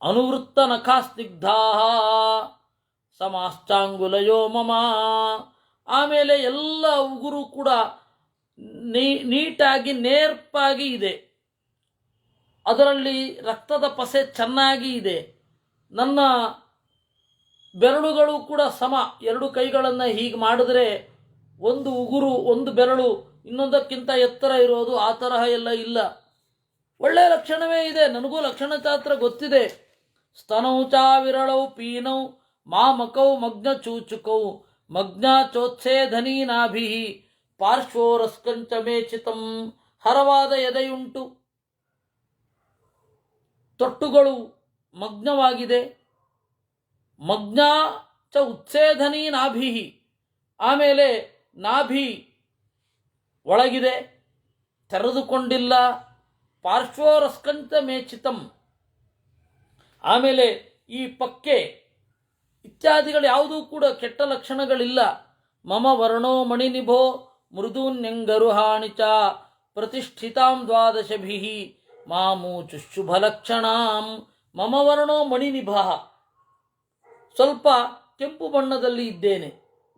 S1: ಅನುವೃತ್ತ ನಖಾಸ್ನಿಗ್ಧಾ ಸಮಾಶ್ಚಾಂಗುಲಯೋ ಮಮ, ಆಮೇಲೆ ಎಲ್ಲ ಉಗುರು ಕೂಡ ನೀಟಾಗಿ ನೇರ್ಪಾಗಿ ಇದೆ. ಅದರಲ್ಲಿ ರಕ್ತದ ಪಸೆ ಚೆನ್ನಾಗಿ ಇದೆ. ನನ್ನ ಬೆರಳುಗಳು ಕೂಡ ಸಮ. ಎರಡು ಕೈಗಳನ್ನು ಹೀಗೆ ಮಾಡಿದ್ರೆ ಒಂದು ಉಗುರು ಒಂದು ಬೆರಳು ಇನ್ನೊಂದಕ್ಕಿಂತ ಎತ್ತರ ಇರೋದು, ಆ ತರಹ ಎಲ್ಲ ಇಲ್ಲ. ಒಳ್ಳೆಯ ಲಕ್ಷಣವೇ ಇದೆ. ನನಗೂ ಲಕ್ಷಣಶಾಸ್ತ್ರ ಗೊತ್ತಿದೆ. ಸ್ತನೌ ಚಾವಿರಳೌ ಪೀನೌ ಮಾಮಕೌ ಮಗ್ನ ಚೂಚುಕೌ ಮಗ್ನ ಚೋತ್ಸೇಧನೀ ನಾಭಿ ಪಾರ್ಶ್ವೋರಸ್ಕಂಚ ಮೇಚಿತಂ. ಹರವಾದ ಎದೆಯುಂಟು, ತೊಟ್ಟುಗಳು ಮಗ್ನವಾಗಿದೆ. ಮಗ್ನ ಚ ಉತ್ಸೇಧನೀ ನಾಭಿ, ಆಮೇಲೆ ನಾಭಿ ಒಳಗಿದೆ, ತೆರೆದುಕೊಂಡಿಲ್ಲ. ಪಾರ್ಶ್ವೋರಸ್ಕಂಚ ಮೇಚಿತಂ, ಆಮೇಲೆ ಈ ಪಕ್ಕೆ ಇತ್ಯಾದಿಗಳು ಯಾವುದೂ ಕೂಡ ಕೆಟ್ಟ ಲಕ್ಷಣಗಳಿಲ್ಲ. ಮಮ ವರ್ಣೋ ಮಣಿನಿಭೋ ಮೃದೂನ್ಯಂಗರುಹಾಣಿ ಚ ಪ್ರತಿಷ್ಠಿತಾಂ ದ್ವಾದಶಭಿ ಮಾಮೂಚು ಶುಭಲಕ್ಷಣಾಂ. ಮಮ ವರ್ಣೋ ಮಣಿನಿಭ, ಸ್ವಲ್ಪ ಕೆಂಪು ಬಣ್ಣದಲ್ಲಿ ಇದ್ದೇನೆ.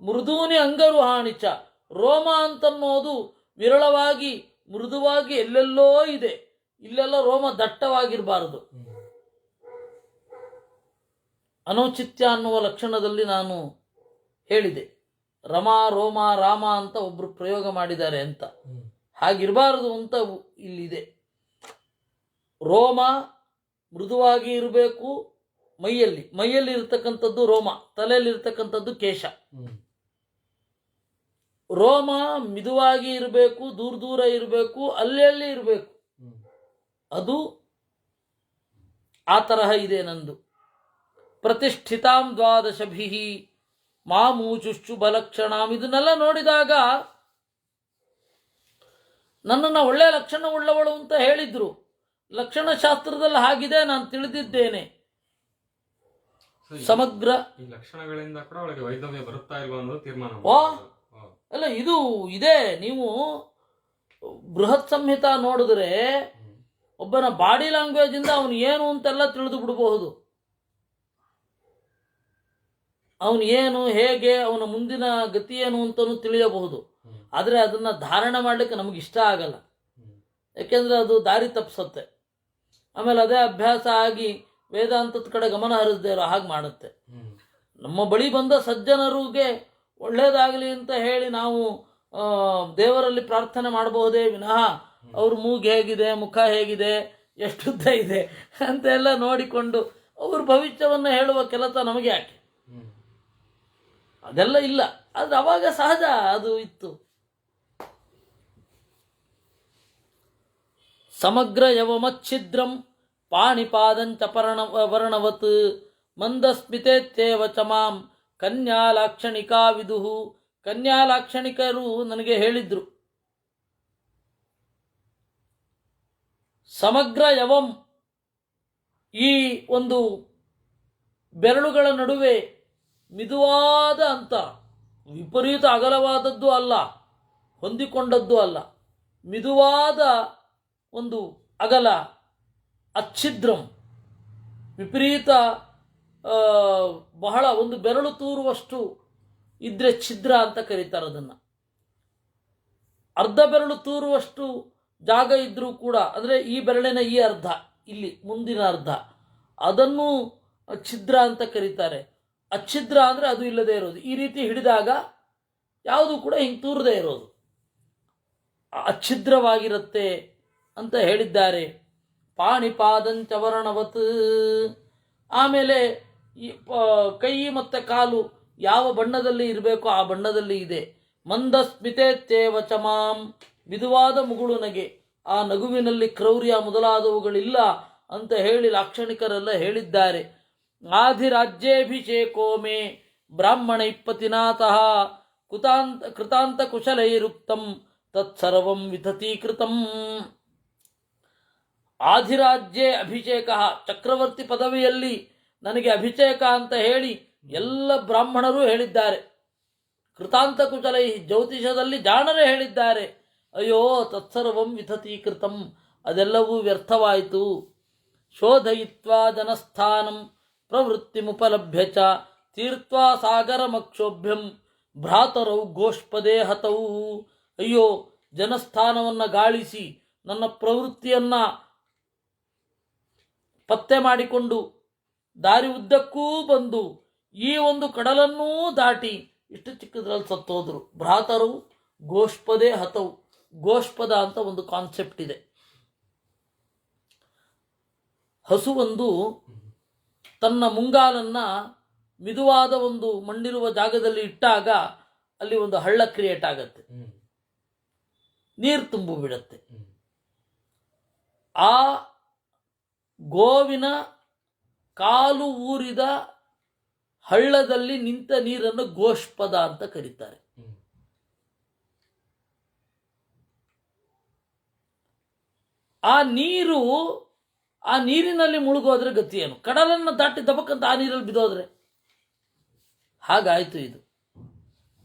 S1: ಮೃದೂನಿ ಅಂಗರುಹಾಣಿ ಚ, ರೋಮ ಅಂತನ್ನೋದು ವಿರಳವಾಗಿ ಮೃದುವಾಗಿ ಎಲ್ಲೆಲ್ಲೋ ಇದೆ. ಇಲ್ಲೆಲ್ಲ ರೋಮ ದಟ್ಟವಾಗಿರಬಾರದು. ಅನೌಚಿತ್ಯ ಅನ್ನುವ ಲಕ್ಷಣದಲ್ಲಿ ನಾನು ಹೇಳಿದೆ. ರಮಾ ರೋಮ ರಾಮ ಅಂತ ಒಬ್ರು ಪ್ರಯೋಗ ಮಾಡಿದ್ದಾರೆ ಅಂತ, ಹಾಗಿರಬಾರದು ಅಂತ ಇಲ್ಲಿದೆ. ರೋಮ ಮೃದುವಾಗಿ ಇರಬೇಕು. ಮೈಯಲ್ಲಿ ಇರ್ತಕ್ಕಂಥದ್ದು ರೋಮ, ತಲೆಯಲ್ಲಿ ಇರ್ತಕ್ಕಂಥದ್ದು ಕೇಶ. ರೋಮ ಮಿದುವಾಗಿ ಇರಬೇಕು, ದೂರ ಇರಬೇಕು, ಅಲ್ಲಲ್ಲಿ ಇರಬೇಕು. ಅದು ಆ ತರಹ ಇದೆ ನಂದು. ಪ್ರತಿಷ್ಠಿತಾಂ ದ್ವಾದಶಭಿ ಮಾಮೂಚುಶ್ಚು ಬಲಕ್ಷಣಾಂ. ಇದನ್ನೆಲ್ಲ ನೋಡಿದಾಗ ನನ್ನನ್ನು ಒಳ್ಳೆಯ ಲಕ್ಷಣ ಉಳ್ಳವಳು ಅಂತ ಹೇಳಿದ್ರು. ಲಕ್ಷಣಶಾಸ್ತ್ರದಲ್ಲಿ ಹಾಗಿದೆ, ನಾನು ತಿಳಿದಿದ್ದೇನೆ. ಸಮಗ್ರ
S2: ಈ ಲಕ್ಷಣಗಳಿಂದ ಕೂಡ ಅವಳಿಗೆ ವೈದ್ಯವ್ಯ ಬರುತ್ತಾ ಇಲ್ವಾ ಅನ್ನೋದು ತೀರ್ಮಾನ.
S1: ಅಲ್ಲ, ಇದು ಇದೆ. ನೀವು ಬೃಹತ್ ಸಂಹಿತ ನೋಡಿದ್ರೆ ಒಬ್ಬನ ಬಾಡಿ ಲ್ಯಾಂಗ್ವೇಜ್ ಇಂದ ಅವನು ಏನು ಅಂತೆಲ್ಲ ತಿಳಿದು ಬಿಡಬಹುದು. ಅವನು ಏನು, ಹೇಗೆ, ಅವನ ಮುಂದಿನ ಗತಿ ಏನು ಅಂತಲೂ ತಿಳಿಯಬಹುದು. ಆದರೆ ಅದನ್ನು ಧಾರಣೆ ಮಾಡಲಿಕ್ಕೆ ನಮಗೆ ಇಷ್ಟ ಆಗಲ್ಲ. ಯಾಕೆಂದರೆ ಅದು ದಾರಿ ತಪ್ಪಿಸುತ್ತೆ. ಆಮೇಲೆ ಅದೇ ಅಭ್ಯಾಸ ಆಗಿ ವೇದಾಂತದ ಕಡೆ ಗಮನ ಹರಿಸದೇ ಇರೋ ಹಾಗೆ ಮಾಡುತ್ತೆ. ನಮ್ಮ ಬಳಿ ಬಂದ ಸಜ್ಜನರಿಗೆ ಒಳ್ಳೆಯದಾಗಲಿ ಅಂತ ಹೇಳಿ ನಾವು ದೇವರಲ್ಲಿ ಪ್ರಾರ್ಥನೆ ಮಾಡಬಹುದೇ ವಿನಃ ಅವ್ರ ಮೂಗು ಹೇಗಿದೆ, ಮುಖ ಹೇಗಿದೆ, ಎಷ್ಟುದ್ದ ಇದೆ ಅಂತೆಲ್ಲ ನೋಡಿಕೊಂಡು ಅವ್ರ ಭವಿಷ್ಯವನ್ನು ಹೇಳುವ ಕೆಲಸ ನಮಗೆ ಯಾಕೆ? ಅದೆಲ್ಲ ಇಲ್ಲ. ಆದರೆ ಅವಾಗ ಸಹಜ ಅದು ಇತ್ತು. ಸಮಗ್ರ ಯವಮಚ್ಛಿದ್ರಂ ಪಾಣಿಪಾದಂಚ ವರ್ಣವತ್ ಮಂದಸ್ಮಿತೇತ್ಯೇವ ಚ ಮಾಂ ಕನ್ಯಾ ಲಾಕ್ಷಣಿಕಾ ವಿದುಹು. ಕನ್ಯಾ ಲಾಕ್ಷಣಿಕರು ನನಗೆ ಹೇಳಿದ್ರು, ಸಮಗ್ರ ಯವಂ, ಈ ಒಂದು ಬೆರಳುಗಳ ನಡುವೆ ಮಿದುವಾದ ಅಂತರ, ವಿಪರೀತ ಅಗಲವಾದದ್ದು ಅಲ್ಲ, ಹೊಂದಿಕೊಂಡದ್ದು ಅಲ್ಲ, ಮಿದುವಾದ ಒಂದು ಅಗಲ, ಅಚ್ಛಿದ್ರಂ, ವಿಪರೀತ ಬಹಳ ಒಂದು ಬೆರಳು ತೂರುವಷ್ಟು ಇದ್ರೆ ಛಿದ್ರ ಅಂತ ಕರೀತಾರೆ ಅದನ್ನು. ಅರ್ಧ ಬೆರಳು ತೂರುವಷ್ಟು ಜಾಗ ಇದ್ರೂ ಕೂಡ, ಅಂದರೆ ಈ ಬೆರಳಿನ ಈ ಅರ್ಧ, ಇಲ್ಲಿ ಮುಂದಿನ ಅರ್ಧ, ಅದನ್ನು ಛಿದ್ರ ಅಂತ ಕರೀತಾರೆ. ಅಚ್ಛಿದ್ರ ಅಂದರೆ ಅದು ಇಲ್ಲದೆ ಇರೋದು. ಈ ರೀತಿ ಹಿಡಿದಾಗ ಯಾವುದು ಕೂಡ ಹಿಂಗೆ ತೂರದೇ ಇರೋದು, ಅಚ್ಛಿದ್ರವಾಗಿರುತ್ತೆ ಅಂತ ಹೇಳಿದ್ದಾರೆ. ಪಾಣಿಪಾದಂಚ ವರ್ಣವತ್. ಆಮೇಲೆ ಈ ಕೈ ಮತ್ತು ಕಾಲು ಯಾವ ಬಣ್ಣದಲ್ಲಿ ಇರಬೇಕೋ ಆ ಬಣ್ಣದಲ್ಲಿ ಇದೆ. ಮಂದಸ್ಮಿತೇತ್ಯೇವ ಚ ಮಾಂ, ಮಿದುವಾದ ಮುಗುಳು ನಗೆ, ಆ ನಗುವಿನಲ್ಲಿ ಕ್ರೌರ್ಯ ಮೊದಲಾದವುಗಳಿಲ್ಲ ಅಂತ ಹೇಳಿ ಲಾಕ್ಷಣಿಕರೆಲ್ಲ ಹೇಳಿದ್ದಾರೆ. ಆಧಿರಾಜ್ಯೇಭಿಷೇಕೋ ಮೇ ಬ್ರಾಹ್ಮಣ ಇಪ್ಪತಿನಾಥಃ ಕೃತಾಂತ ಕುಶಲೈರುಕ್ತಂ ತತ್ಸರ್ವಂ ವಿತತೀಕೃತಂ. ಆಧಿರಾಜ್ಯೇ ಅಭಿಷೇಕ, ಚಕ್ರವರ್ತಿ ಪದವಿಯಲ್ಲಿ ನನಗೆ ಅಭಿಷೇಕ ಅಂತ ಹೇಳಿ ಎಲ್ಲ ಬ್ರಾಹ್ಮಣರು ಹೇಳಿದ್ದಾರೆ. ಕೃತಾಂತ ಕುಶಲೈ, ಜ್ಯೋತಿಷದಲ್ಲಿ ಜಾಣರೇ ಹೇಳಿದ್ದಾರೆ. ಅಯ್ಯೋ ತತ್ಸರ್ವಂ ವಿತತೀಕೃತಂ, ಅದೆಲ್ಲವೂ ವ್ಯರ್ಥವಾಯಿತು. ಶೋಧಯಿತ್ವಾ ಜನಸ್ಥಾನಂ ಪ್ರವೃತ್ತಿಮುಪಲಭ್ಯ ಚ ತೀರ್ತ್ವಾ ಸಾಗರಮಕ್ಷೋಭ್ಯಂ ಭ್ರಾತರೌ ಗೋಷ್ಪದೇ ಹತೌ. ಅಯ್ಯೋ, ಜನಸ್ಥಾನವನ್ನು ಗಾಳಿಸಿ ನನ್ನ ಪ್ರವೃತ್ತಿಯನ್ನು ಪತ್ತೆ ಮಾಡಿಕೊಂಡು ದಾರಿ ಉದ್ದಕ್ಕೂ ಬಂದು ಈ ಒಂದು ಕಡಲನ್ನೂ ದಾಟಿ ಇಷ್ಟು ಚಿಕ್ಕದ್ರಲ್ಲಿ ಸತ್ತೋದ್ರು. ಭ್ರಾತರು ಗೋಷ್ಪದೇ ಹತವು. ಗೋಷ್ಪದ ಅಂತ ಒಂದು ಕಾನ್ಸೆಪ್ಟ್ ಇದೆ. ಹಸುವೊಂದು ತನ್ನ ಮುಂಗಾಲನ್ನು ಮಿದುವಾದ ಒಂದು ಮಣ್ಣಿರುವ ಜಾಗದಲ್ಲಿ ಇಟ್ಟಾಗ ಅಲ್ಲಿ ಒಂದು ಹಳ್ಳ ಕ್ರಿಯೇಟ್ ಆಗತ್ತೆ, ನೀರು ತುಂಬು ಬಿಡತ್ತೆ. ಆ ಗೋವಿನ ಕಾಲು ಊರಿದ ಹಳ್ಳದಲ್ಲಿ ನಿಂತ ನೀರನ್ನು ಗೋಷ್ಪದ ಅಂತ ಕರೀತಾರೆ. ಆ ನೀರು ಆ ನೀರಿನಲ್ಲಿ ಮುಳುಗೋದ್ರೆ ಗತಿ ಏನು? ಕಡಲನ್ನು ದಾಟಿ ದಬಕ್ಕಂತ ಆ ನೀರಲ್ಲಿ ಬಿದ್ದೋದ್ರೆ ಹಾಗಾಯಿತು. ಇದು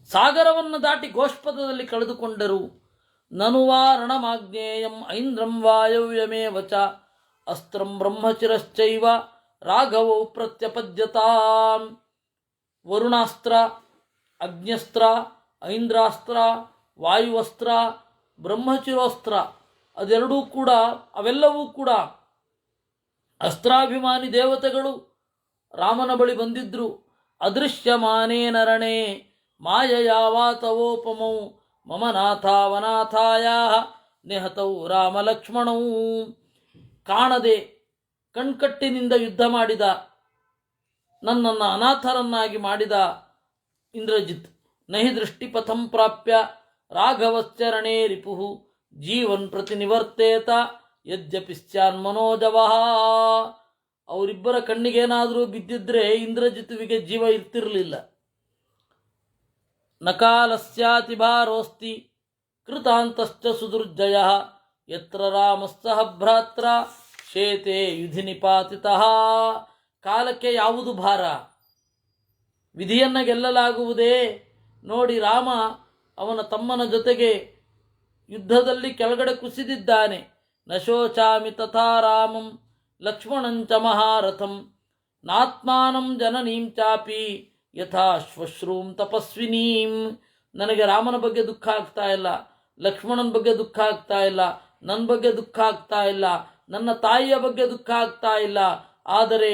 S1: ಸಾಗರವನ್ನು ದಾಟಿ ಗೋಷ್ಪದದಲ್ಲಿ ಕಳೆದುಕೊಂಡರು. ನನುವಾ ರಣಮಾಗ್ನೇಯಂ ಐಂದ್ರಂ ವಾಯವ್ಯಮೇವ ಚ ಅಸ್ತ್ರಂ ಬ್ರಹ್ಮಚಿರಶ್ಚೈವ ರಾಘವೌ ಪ್ರತ್ಯಪದ್ಯತಾಂ. ವರುಣಾಸ್ತ್ರ, ಅಗ್ನ್ಯಸ್ತ್ರ, ಐಂದ್ರಾಸ್ತ್ರ, ವಾಯುವಸ್ತ್ರ, ಬ್ರಹ್ಮಚಿರೋಸ್ತ್ರ ಅದೆರಡೂ ಕೂಡ, ಅವೆಲ್ಲವೂ ಕೂಡ ಅಸ್ತ್ರಾಭಿಮಾನಿ ದೇವತೆಗಳು ರಾಮನ ಬಳಿ ಬಂದಿದ್ರು. ಅದೃಶ್ಯಮಾನೇನ ರಣೇ ಮಾಯಯಾವಾತವೋಪಮೌ ಮಮ ನಾಥಾವನಾಥಾಯ ನಿಹತೌ ರಾಮಲಕ್ಷ್ಮಣೌ. ಕಾಣದೆ ಕಣ್ಕಟ್ಟಿನಿಂದ ಯುದ್ಧ ಮಾಡಿದ, ನನ್ನನ್ನು ಅನಾಥರನ್ನಾಗಿ ಮಾಡಿದ ಇಂದ್ರಜಿತ್. ನಹಿ ದೃಷ್ಟಿಪಥಂ ಪ್ರಾಪ್ಯ ರಾಘವಶ್ಚರಣೇ ರಿಪುಃ ಜೀವನ್ ಪ್ರತಿನಿವರ್ತೇತ ಯದ್ಯಪಿ ಸ್ಯಾನ್ಮನೋಜವಃ. ಅವರಿಬ್ಬರ ಕಣ್ಣಿಗೇನಾದರೂ ಬಿದ್ದಿದ್ರೆ ಇಂದ್ರಜಿತುವಿಗೆ ಜೀವ ಇರ್ತಿರಲಿಲ್ಲ. ನಕಾಲಸ್ಯಾತಿ ಭಾರೋಸ್ತಿ ಕೃತಾಂತಶ್ಚ ಸುದುರ್ಜಯ ಯತ್ರ ರಾಮಸ್ಸಹ ಭ್ರಾತ್ರ ಶೇತೆ ಯುಧಿ ನಿಪಾತಿತಃ. ಕಾಲಕ್ಕೆ ಯಾವುದು ಭಾರ? ವಿಧಿಯನ್ನು ಗೆಲ್ಲಲಾಗುವುದೇ? ನೋಡಿ, ರಾಮ ಅವನ ತಮ್ಮನ ಜೊತೆಗೆ ಯುದ್ಧದಲ್ಲಿ ಕೆಳಗಡೆ ಕುಸಿದಿದ್ದಾನೆ. ನಶೋಚಾಮಿ ತಥಾ ರಾಮಂ ಲಕ್ಷ್ಮಣಂಚ ಮಹಾರಥಂ ನಾತ್ಮಾನಂ ಜನನೀಂ ಚಾಪಿ ಯಥಾ ಶ್ವಶ್ರೂಂ ತಪಸ್ವಿನೀಂ. ನನಗೆ ರಾಮನ ಬಗ್ಗೆ ದುಃಖ ಆಗ್ತಾ ಇಲ್ಲ, ಲಕ್ಷ್ಮಣನ ಬಗ್ಗೆ ದುಃಖ ಆಗ್ತಾ ಇಲ್ಲ, ನನ್ನ ಬಗ್ಗೆ ದುಃಖ ಆಗ್ತಾ ಇಲ್ಲ, ನನ್ನ ತಾಯಿಯ ಬಗ್ಗೆ ದುಃಖ ಆಗ್ತಾ ಇಲ್ಲ. ಆದರೆ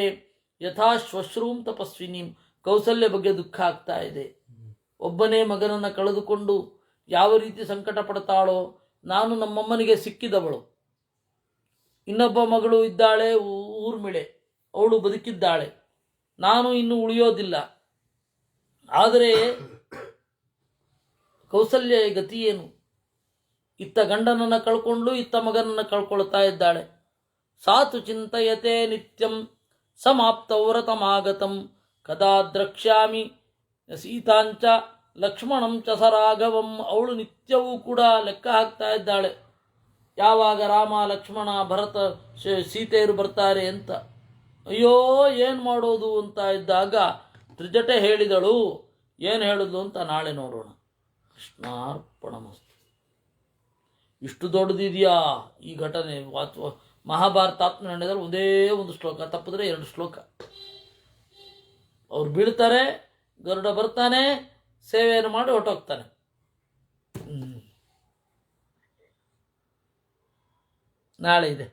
S1: ಯಥಾ ಶ್ವಶ್ರೂಂ ತಪಸ್ವಿನೀಂ, ಕೌಸಲ್ಯ ಬಗ್ಗೆ ದುಃಖ ಆಗ್ತಾ ಇದೆ. ಒಬ್ಬನೇ ಮಗನನ್ನು ಕಳೆದುಕೊಂಡು ಯಾವ ರೀತಿ ಸಂಕಟ ಪಡ್ತಾಳೋ. ನಾನು ನಮ್ಮಮ್ಮನಿಗೆ ಸಿಕ್ಕಿದವಳು, ಇನ್ನೊಬ್ಬ ಮಗಳು ಇದ್ದಾಳೆ ಊರ್ಮಿಳೆ, ಅವಳು ಬದುಕಿದ್ದಾಳೆ, ನಾನು ಇನ್ನು ಉಳಿಯೋದಿಲ್ಲ. ಆದರೆ ಕೌಸಲ್ಯ ಗತಿ ಏನು? ಇತ್ತ ಗಂಡನನ್ನು ಕಳ್ಕೊಂಡು ಇತ್ತ ಮಗನನ್ನು ಕಳ್ಕೊಳ್ತಾ ಇದ್ದಾಳೆ. ಸಾತು ಚಿಂತಯತೆ ನಿತ್ಯಂ ಸಮಾಪ್ತವ್ರತಮಾಗತಂ ಕದಾ ದ್ರಕ್ಷ್ಯಾಮಿ ಸೀತಾಂಚ ಲಕ್ಷ್ಮಣಂ ಚ ಸರಾಘವಂ. ಅವಳು ನಿತ್ಯವೂ ಕೂಡ ಲೆಕ್ಕ ಹಾಕ್ತಾ ಇದ್ದಾಳೆ, ಯಾವಾಗ ರಾಮ ಲಕ್ಷ್ಮಣ ಭರತ ಸೀತೆಯರು ಬರ್ತಾರೆ ಅಂತ. ಅಯ್ಯೋ ಏನು ಮಾಡೋದು ಅಂತ ಇದ್ದಾಗ ತ್ರಿಜಟೆ ಹೇಳಿದಳು. ಏನು ಹೇಳಿದ್ಲು ಅಂತ ನಾಳೆ ನೋಡೋಣ. ಕೃಷ್ಣಾರ್ಪಣಮಸ್ತು. ಇಷ್ಟು ದೊಡ್ಡದಿದೆಯಾ ಈ ಘಟನೆ? ಮಹಾಭಾರತ ಆತ್ಮನಿರ್ಣಯದಲ್ಲಿ ಒಂದೇ ಒಂದು ಶ್ಲೋಕ, ತಪ್ಪಿದ್ರೆ 2 ಶ್ಲೋಕ. ಅವ್ರು ಬೀಳ್ತಾರೆ, ಗರುಡ ಬರ್ತಾನೆ, ಸೇವೆಯನ್ನು ಮಾಡಿ ಹೊರಟೋಗ್ತಾನೆ. ನಾಳೆ ಇದೆ.